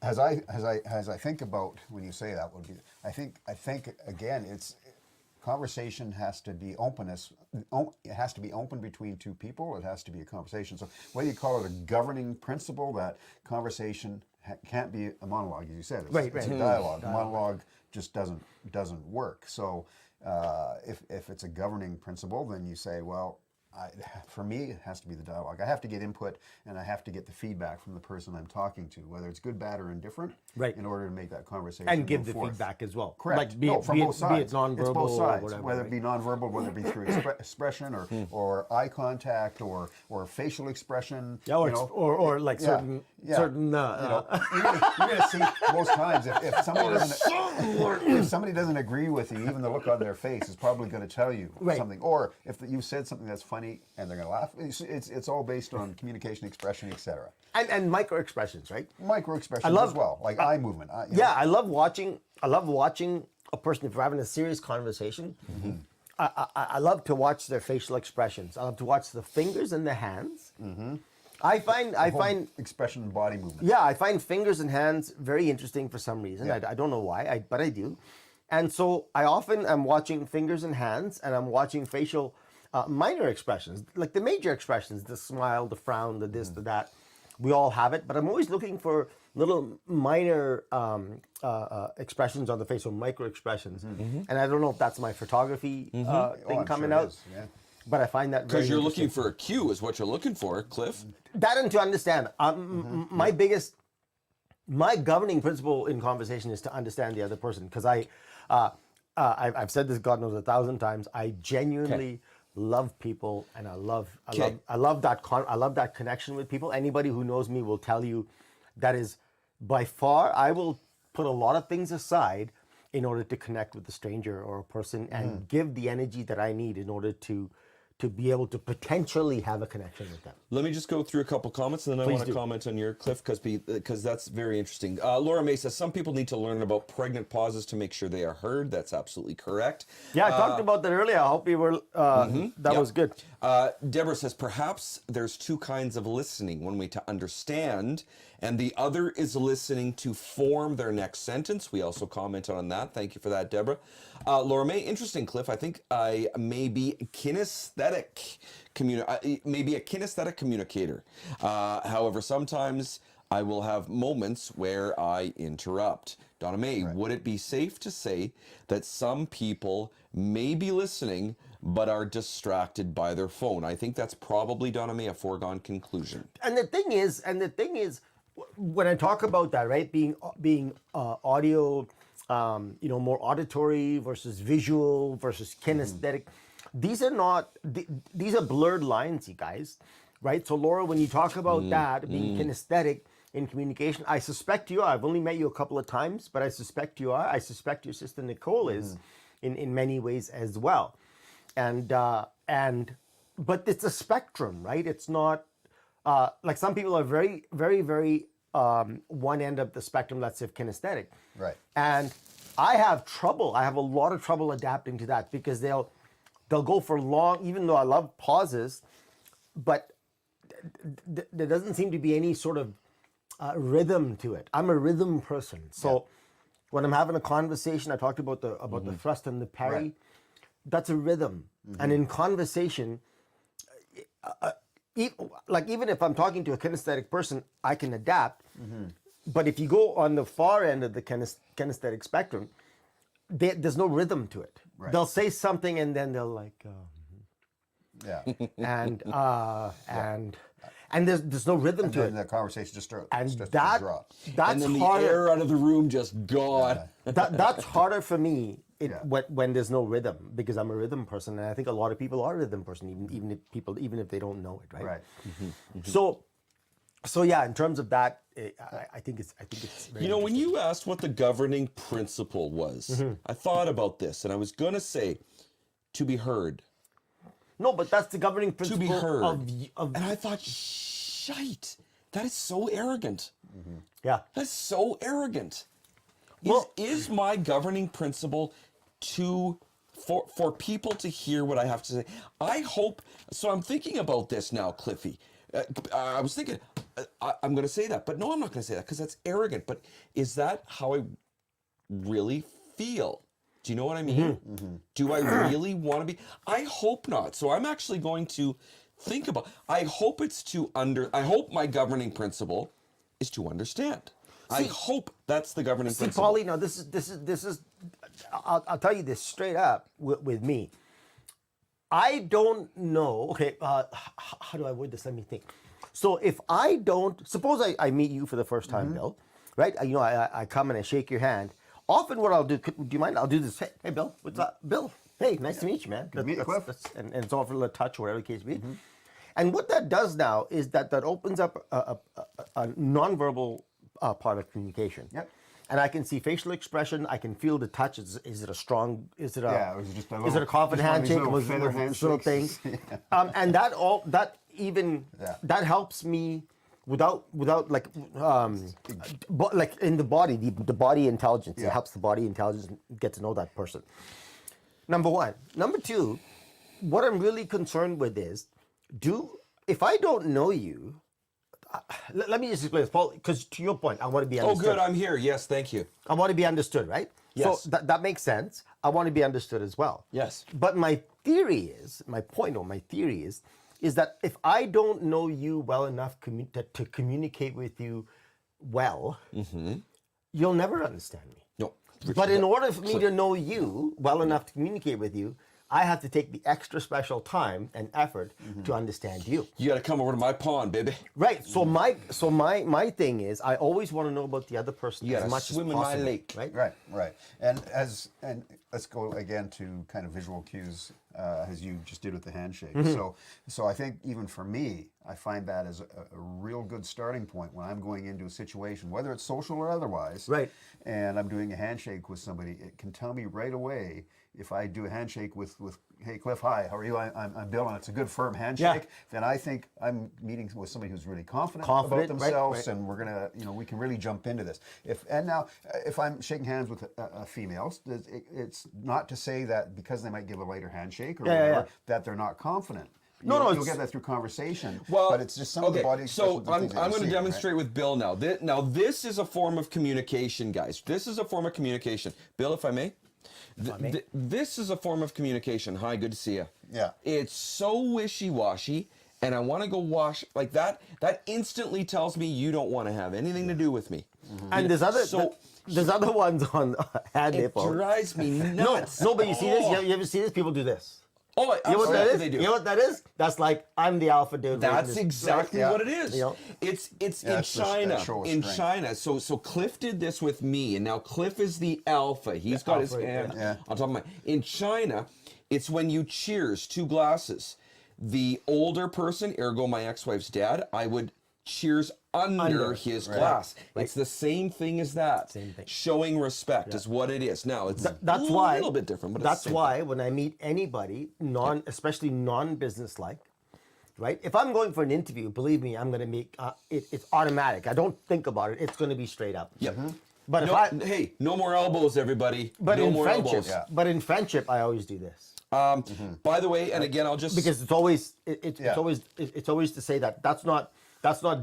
As I think about when you say that, I think again, it's conversation has to be openness. It has to be open between two people. It has to be a conversation. So whether you call it a governing principle, that conversation can't be a monologue, as you said. It's a dialogue. Monologue just doesn't work. So if it's a governing principle, then you say, well, For me, it has to be the dialogue. I have to get input, and I have to get the feedback from the person I'm talking to, whether it's good, bad, or indifferent, right, in order to make that conversation and give move the forth. feedback as well. Correct. Like From both sides. Be it nonverbal, it's both sides, or whatever, whether right? it be nonverbal, whether it be through expression or eye contact or facial expression. Yeah, or like certain. You're gonna see most times if somebody doesn't agree with you, even the look on their face is probably going to tell you something. Or if you said something that's funny and they're going to laugh, it's all based on communication, expression, etc. And micro expressions, right? Micro expressions as well, like eye movement. I love watching a person if we're having a serious conversation. Mm-hmm. I love to watch their facial expressions. I love to watch the fingers and the hands. Mm-hmm. I find expression and body movement. Yeah, I find fingers and hands very interesting for some reason. Yeah. I don't know why, but I do. And so I often am watching fingers and hands, and I'm watching facial minor expressions, like the major expressions, the smile, the frown, the this, the that. We all have it, but I'm always looking for little minor expressions on the face, or micro expressions. Mm-hmm. And I don't know if that's my photography thing coming out. Yeah. But I find that very Because you're interesting. looking for a cue, is what you're looking for, Cliff. That, and to understand. My governing principle in conversation is to understand the other person. Because I've said this, God knows, 1,000 times. I genuinely love people, and I love that connection with people. Anybody who knows me will tell you that is by far. I will put a lot of things aside in order to connect with a stranger or a person and give the energy that I need in order to be able to potentially have a connection with them. Let me just go through a couple comments, and then I want to comment on your, Cliff, because that's very interesting. Laura May says, some people need to learn about pregnant pauses to make sure they are heard. That's absolutely correct. Yeah, I talked about that earlier. I hope you were, that was good. Deborah says, perhaps there's two kinds of listening. One way to understand, and the other is listening to form their next sentence. We also commented on that. Thank you for that, Deborah. Laura May, interesting, Cliff. I think I may be kinesthetic, maybe a kinesthetic communicator. However, sometimes I will have moments where I interrupt. Donna May, would it be safe to say that some people may be listening but are distracted by their phone? I think that's probably, Donna May, a foregone conclusion. And the thing is, when I talk about that, right, being audio, more auditory versus visual versus kinesthetic, these are blurred lines, you guys, right? So Laura, when you talk about that being kinesthetic in communication, I suspect you are. I've only met you a couple of times, but I suspect you are. I suspect your sister Nicole is in many ways as well. But it's a spectrum, right? It's not like some people are very, very, very one end of the spectrum, let's say kinesthetic. Right. And I have a lot of trouble adapting to that, because they'll go for long, even though I love pauses, but there doesn't seem to be any sort of rhythm to it. I'm a rhythm person. So when I'm having a conversation, I talked about the thrust and the parry. Right. That's a rhythm. And in conversation, even if I'm talking to a kinesthetic person, I can adapt. But if you go on the far end of the kinesthetic spectrum, there's no rhythm to it. Right. They'll say something and then they'll like, and there's no rhythm to it. And the conversation just starts to That's And then harder. the air out of the room just gone. That's harder for me when there's no rhythm, because I'm a rhythm person, and I think a lot of people are a rhythm person, even if they don't know it, right? Right. So yeah, in terms of that, I think it's very When you asked what the governing principle was, I thought about this, and I was going to say, to be heard. No, but that's the governing principle To be heard. of And I thought, shite, that is so arrogant. yeah. That's so arrogant. Well- Is my governing principle for people to hear what I have to say? I hope, so I'm thinking about this now, Cliffy. I was thinking, I'm going to say that, but no, I'm not going to say that because that's arrogant. But is that how I really feel? Do you know what I mean? Do I really want to be? I hope not. So I'm actually going to think about, I hope my governing principle is to understand. I hope that's the governing principle. Podlie, no, this is. I'll tell you this straight up with me. I don't know, okay, how do I word this? Let me think. So if I don't, suppose I meet you for the first time, Bill, right? I come and I shake your hand. Often what I'll do, do you mind? I'll do this. Hey, Bill, what's up? Bill, hey, nice to meet you, man. to meet you, Cliff. And it's all for a little touch or whatever the case may be. And what that does now is that opens up a nonverbal part of communication. Yep. And I can see facial expression. I can feel the touch. Is it a strong? Is it a? Yeah, it was just a little, is it a confident just one of these handshake? little Was feather it this little thing? handshakes. And that helps me without like like in the body, the body intelligence. Yeah. It helps the body intelligence get to know that person. Number one. Number two, what I'm really concerned with is, if I don't know you, let me just explain this, Paul, because to your point, I want to be Oh, understood. good. I'm here. Yes, thank you. I want to be understood, right? Yes. So that makes sense. I want to be understood as well. Yes. But my theory is that if I don't know you well enough to communicate with you well, you'll never understand me. No. But in order for me to know you well enough to communicate with you, I have to take the extra special time and effort to understand you. You got to come over to my pond, baby. Right. So my thing is, I always want to know about the other person You as gotta much swim as in my possible. lake. Right. Right. And let's go again to kind of visual cues as you just did with the handshake. So I think even for me, I find that as a real good starting point when I'm going into a situation, whether it's social or otherwise. Right. And I'm doing a handshake with somebody, it can tell me right away if I do a handshake with hey Cliff, hi, how are you? I'm Bill, and it's a good firm handshake. Then I think I'm meeting with somebody who's really confident about themselves, right. and we're gonna, we can really jump into this. If I'm shaking hands with a female, it's not to say that because they might give a lighter handshake or whatever that they're not confident. You'll get that through conversation. Well, but it's just some of the body expressions. So I'm going to demonstrate with Bill now. This is a form of communication, guys. This is a form of communication. Bill, if I may. This is a form of communication. Hi, good to see you. Yeah. It's so wishy-washy, and I want to go wash like that. That instantly tells me you don't want to have anything to do with me. And there's other ones on hand It nipple. drives me nuts. No, but you see this? You ever see this? People do this. Oh, You know what that absolutely is? they do. You know what that is? That's like, I'm the alpha dude. That's exactly what it is. You know? It's Yeah, in it's that China. show of In strength. China. So Cliff did this with me, and now Cliff is the alpha. He's got his alpha, hand yeah. on top of my. In China, it's when you cheers 2 glasses. The older person, ergo my ex-wife's dad, I would cheers under his glass. It's the same thing as that. Same thing. Showing respect is what it is. Now it's That's a why. little bit different, but that's it's the same why when I meet anybody, especially non-business like, right? If I'm going for an interview, believe me, I'm going to make it's automatic. I don't think about it. It's going to be straight up. Yep. But No, hey, no more elbows, everybody. but no in more friendship, elbows. I always do this. By the way, and again, I'll just Because it's always to say that that's not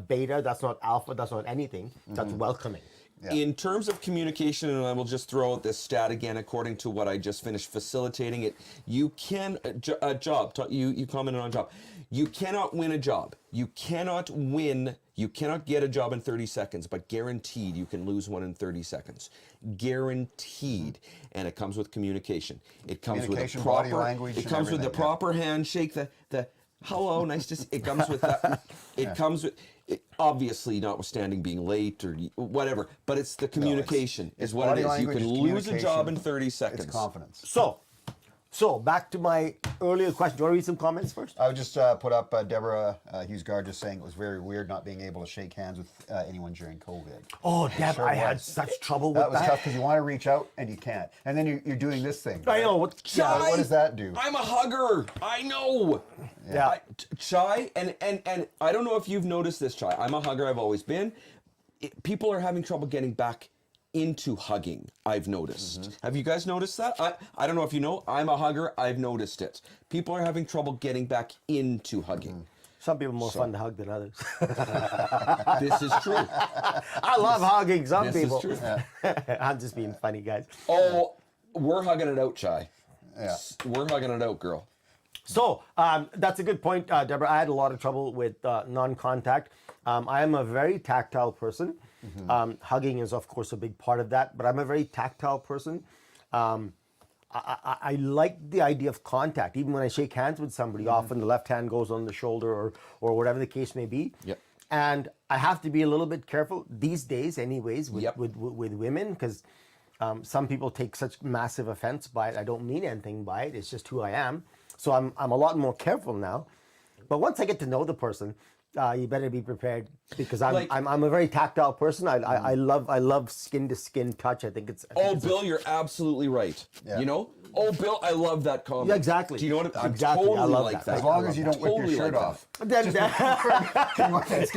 beta, that's not alpha, that's not anything. That's welcoming. Yeah. In terms of communication, and I will just throw out this stat again, according to what I just finished facilitating it, you can, a job, you commented on job. You cannot win a job. You cannot get a job in 30 seconds, but guaranteed you can lose one in 30 seconds. Guaranteed. And it comes with communication. It comes with a body proper, language it and comes with the everything, proper handshake, the hello, nice to see. It comes with that. It comes with, obviously, notwithstanding being late or whatever, but it's the communication it's is what it body is. You language, can it's lose a job in communication, 30 seconds. It's confidence. So back to my earlier question. Do you want to read some comments first? I would just put up Deborah Hughes-Gard just saying it was very weird not being able to shake hands with anyone during COVID. Oh, Deb, sure I had was. such trouble with That was that. tough because you want to reach out and you can't. And then you're doing this thing. I know. What does that do? I'm a hugger. I know. Yeah. Chai, and I don't know if you've noticed this, Chai. I'm a hugger. I've always been. People are having trouble getting back into hugging, I've noticed. Have you guys noticed that? I don't know if you know. I'm a hugger. I've noticed it. People are having trouble getting back into hugging. Some people are more fun to hug than others. This is true. I love hugging some This people. is true. I'm just being funny, guys. Oh, we're hugging it out, Chai. Yeah. We're hugging it out, girl. So that's a good point, Deborah. I had a lot of trouble with non-contact. I am a very tactile person. Hugging is, of course, a big part of that, but I'm a very tactile person. I like the idea of contact. Even when I shake hands with somebody, often the left hand goes on the shoulder or whatever the case may be. Yep. And I have to be a little bit careful these days, anyways, with women, because some people take such massive offense by it. I don't mean anything by it. It's just who I am. So I'm a lot more careful now. But once I get to know the person, you better be prepared, because I'm a very tactile person. I love skin to skin touch. I think it's. Bill, you're absolutely right. Yeah. You know, Bill, I love that comment. Yeah, exactly. Do you know what? I'm Exactly. totally I love like that. that. As long as you don't whip Totally your shirt like off. Then we're good.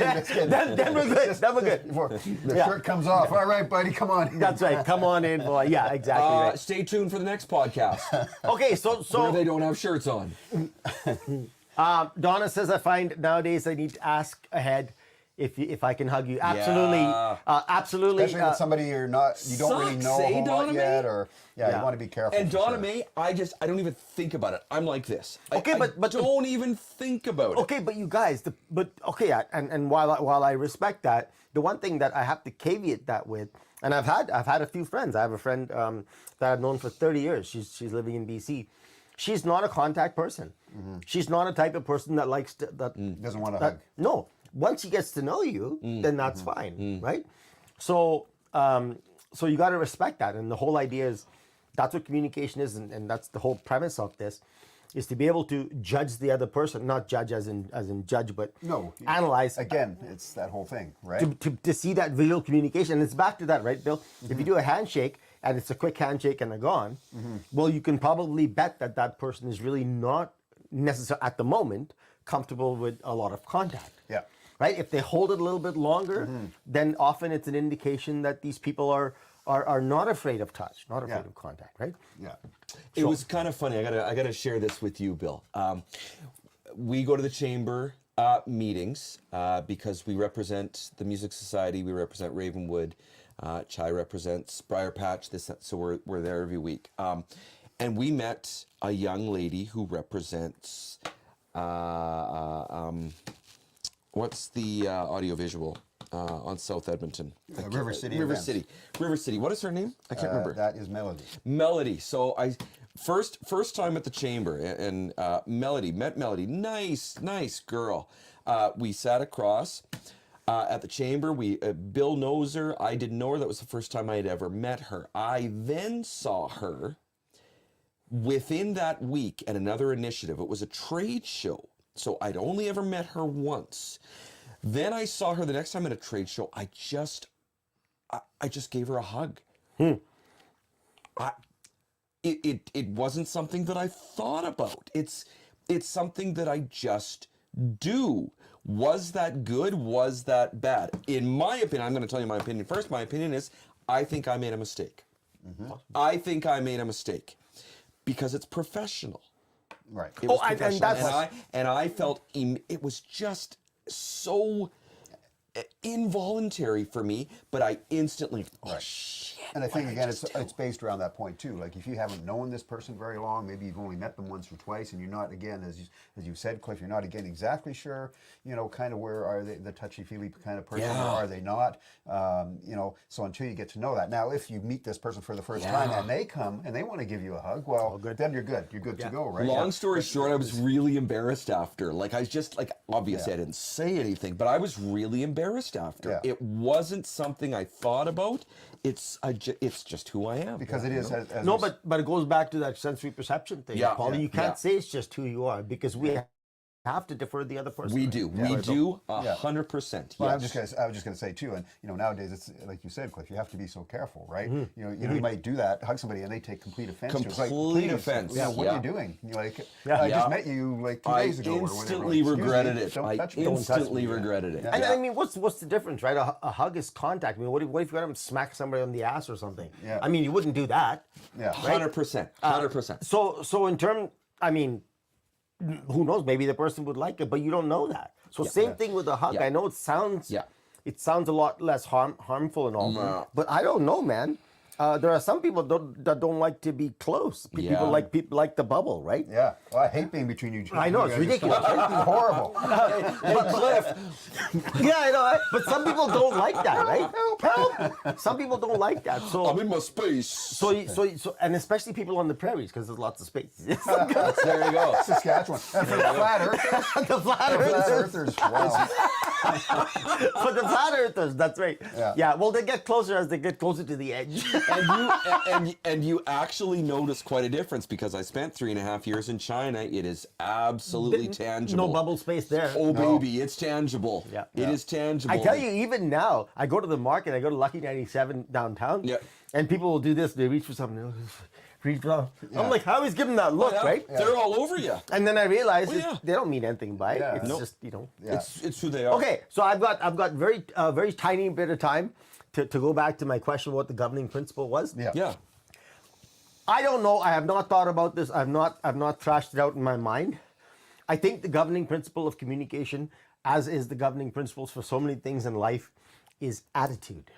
Then we're good. Before the shirt comes off. All right, buddy, come on. That's right. Come on in, boy. Yeah, exactly. Right. Stay tuned for the next podcast Okay, so where they don't have shirts on. Donna says, I find nowadays I need to ask ahead if I can hug you. Absolutely, Yeah. Absolutely. Especially with somebody you don't really know Sucks, a whole lot Donna yet, May? or you want to be careful. And for Donna sure. May, I don't even think about it. I'm like this. Okay, but don't even think about it. Okay, but you guys, and while I respect that, the one thing that I have to caveat that with, and I've had a few friends. I have a friend that I've known for 30 years. She's living in BC. She's not a contact person. She's not a type of person that likes to Doesn't want to hug. No, once she gets to know you, then that's fine, right? So, so you got to respect that, and the whole idea is that's what communication is, and that's the whole premise of this, is to be able to judge the other person, not judge as in judge, but analyze. Again, it's that whole thing, right? To see that visual communication, and it's back to that, right, Bill? If you do a handshake and it's a quick handshake and they're gone, well, you can probably bet that that person is really not necessarily at the moment comfortable with a lot of contact. Yeah. Right? If they hold it a little bit longer, then often it's an indication that these people are not afraid of touch, not afraid of contact, right? Yeah. It was kind of funny. I gotta share this with you, Bill. We go to the chamber meetings because we represent the Music Society. We represent Ravenwood. Chai represents Briar Patch. So we're there every week. And we met a young lady who represents what's the audiovisual on South Edmonton? River City. River events. City. River City. What is her name? I can't remember. That is Melody. Melody. So I first time at the chamber, and met Melody. Nice girl. We sat across at the chamber. Bill knows her. I didn't know her. That was the first time I had ever met her. I then saw her within that week at another initiative. It was a trade show. So I'd only ever met her once. Then I saw her the next time at a trade show. I just gave her a hug. It wasn't something that I thought about. It's something that I just do. Was that good? Was that bad? In my opinion, I'm going to tell you my opinion first. My opinion is I think I made a mistake. I think I made a mistake because it's professional. Right. It was and professional. And I felt it was just so involuntary for me, but I instantly, shit. And I think, again, it's based around that point, too. Like, if you haven't known this person very long, maybe you've only met them once or twice, and you're not, again, as you said, Cliff, you're not, again, exactly sure, kind of where are they, the touchy-feely kind of person, or are they not? So until you get to know that. Now, if you meet this person for the first time, and they come, and they want to give you a hug, well, then you're good. You're good to go, right? Long story short, I was really embarrassed after. Like, I was just, obviously I didn't say anything, but I was really embarrassed after. Yeah. It wasn't something I thought about. It's just who I am. Because it is, but it goes back to that sensory perception thing, Paul. You can't say it's just who you are, because we have to defer to the other person. We do. We do 100%. Well, Yes. I was just going to say too, and nowadays it's like you said, Cliff. You have to be so careful, right? You might do that, hug somebody, and they take complete offense. Complete to it. It's like, please, offense. What are you doing? You're like, I just met you like 2 days ago. I instantly regretted it. I instantly regretted it. And I mean, what's the difference, right? A hug is contact. I mean, what if you got to smack somebody on the ass or something? Yeah. I mean, you wouldn't do that. Yeah. 100%. 100%. So in terms, I mean, who knows? Maybe the person would like it, but you don't know that. So same thing with a hug. I know it sounds a lot less harmful and all, but I don't know, man. There are some people that don't like to be close. People Yeah. like the bubble, right? Yeah. Well, I hate being between you two. I know, it's ridiculous. It's horrible. Hey, Cliff. Yeah, I know. Right? But some people don't like that, right? Help! Some people don't like that. So I'm in my space. So, and especially people on the prairies because there's lots of space. There you go. Saskatchewan. And for the flat earthers. The flat Flat earthers. earthers. Wow. For the flat earthers, that's right. Yeah. Well, they get closer as they get closer to the edge. And you actually notice quite a difference because I spent 3.5 years in China. It is absolutely tangible. No bubble space there. Oh, baby, it's tangible. Yeah. It is tangible. I tell you, even now, I go to the market. I go to Lucky 97 downtown. Yeah. And people will do this. They reach for something. They'll reach for. I'm like, how is giving that look, Yeah, right? They're all over you. And then I realize Oh, yeah. they don't mean anything by it. Yeah. It's Nope. just Yeah. It's who they are. Okay, so I've got very tiny bit of time to go back to my question, what the governing principle was. Yeah. Yeah. I don't know. I have not thought about this. I've not thrashed it out in my mind. I think the governing principle of communication, as is the governing principles for so many things in life, is attitude.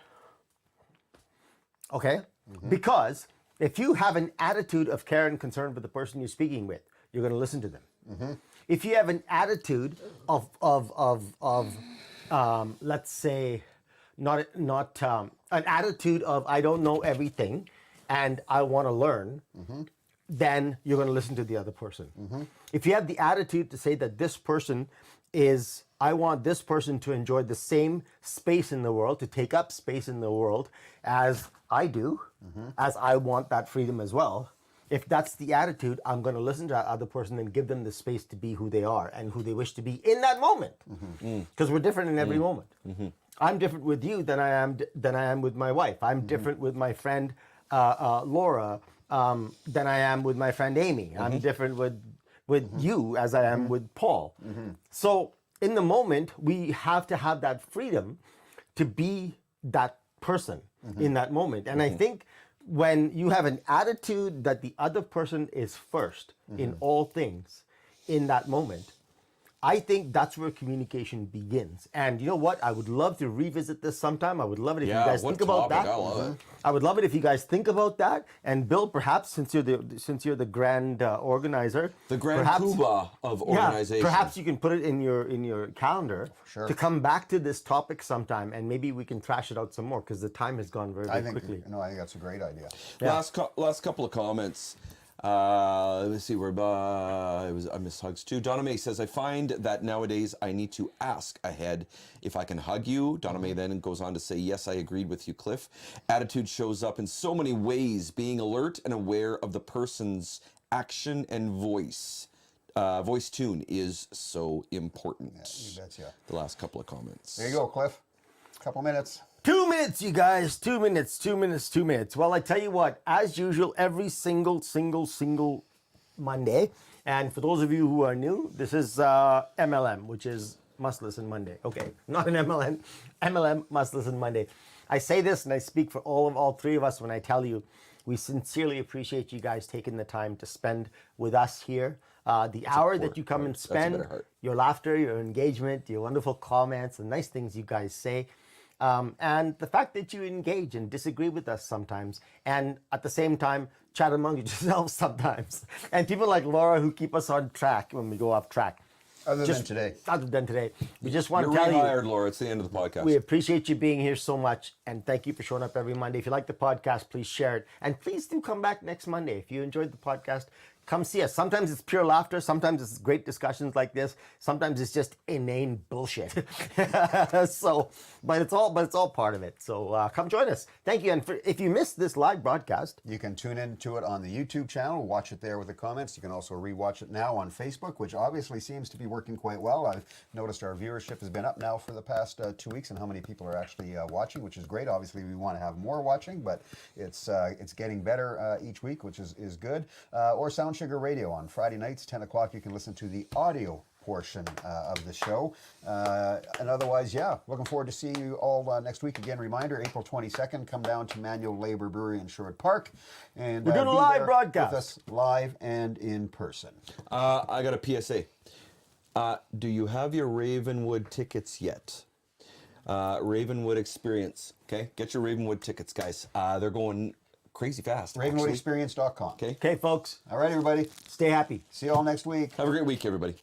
Okay? Because if you have an attitude of care and concern for the person you're speaking with, you're going to listen to them. If you have an attitude of let's say, not an attitude of I don't know everything, and I want to learn, then you're going to listen to the other person. If you have the attitude to say that this person is, I want this person to enjoy the same space in the world, to take up space in the world as I do, as I want that freedom as well. If that's the attitude, I'm going to listen to that other person and give them the space to be who they are and who they wish to be in that moment. Because we're different in every moment. I'm different with you than I am with my wife. I'm different with my friend Laura than I am with my friend Amy. I'm different with you as I am with Paul. So in the moment, we have to have that freedom to be that person in that moment. And I think when you have an attitude that the other person is first in all things in that moment, I think that's where communication begins. And you know what? I would love to revisit this sometime. I would love it if you guys think about that. I love it. I would love it if you guys think about that. And Bill, perhaps since you're the grand organizer, The grand perhaps, poobah of organization. perhaps you can put it in your calendar sure. to come back to this topic sometime, and maybe we can thrash it out some more because the time has gone very, I very think, quickly. I think that's a great idea. Last couple of comments. Let me see where I missed hugs too. Donna May says, I find that nowadays I need to ask ahead if I can hug you. Donna May then goes on to say, yes, I agreed with you, Cliff. Attitude shows up in so many ways. Being alert and aware of the person's action and voice. Voice tune is so important. You betcha. The last couple of comments. There you go, Cliff. Couple minutes. 2 minutes, you guys. 2 minutes, 2 minutes, 2 minutes. Well, I tell you what, as usual, every single Monday, and for those of you who are new, this is MLM, which is Must Listen Monday. Okay, not an MLM. MLM, Must Listen Monday. I say this and I speak for all three of us when I tell you, we sincerely appreciate you guys taking the time to spend with us here. The hour that you come and That's a bit spend, of heart. your laughter, your engagement, your wonderful comments, the nice things you guys say. And the fact that you engage and disagree with us sometimes, and at the same time, chat among yourselves sometimes. And people like Laura who keep us on track when we go off track. Other than today. Other than today. We just want You're to tell you, rehired, Laura. It's the end of the podcast. we appreciate you being here so much, and thank you for showing up every Monday. If you like the podcast, please share it. And please do come back next Monday. If you enjoyed the podcast, come see us. Sometimes it's pure laughter. Sometimes it's great discussions like this. Sometimes it's just inane bullshit. But it's all part of it. So come join us. Thank you. And if you missed this live broadcast, You can tune into it on the YouTube channel, watch it there with the comments. You can also rewatch it now on Facebook, which obviously seems to be working quite well. I've noticed our viewership has been up now for the past 2 weeks, and how many people are actually watching, which is great. Obviously, we want to have more watching, but it's getting better each week, which is good. Or Sound Sugar Radio on Friday nights, 10 o'clock. You can listen to the audio portion of the show. And otherwise, yeah, looking forward to seeing you all next week. Again, reminder, April 22nd, come down to Manual Labor Brewery in Sherwood Park. And We're doing a be live there broadcast. with us live and in person. I got a PSA. Do you have your Ravenwood tickets yet? Ravenwood Experience. Okay, get your Ravenwood tickets, guys. They're going crazy fast. actually. RavenwoodExperience.com. Okay. Okay, folks. All right, everybody. Stay happy. See you all next week. Have a great week, everybody.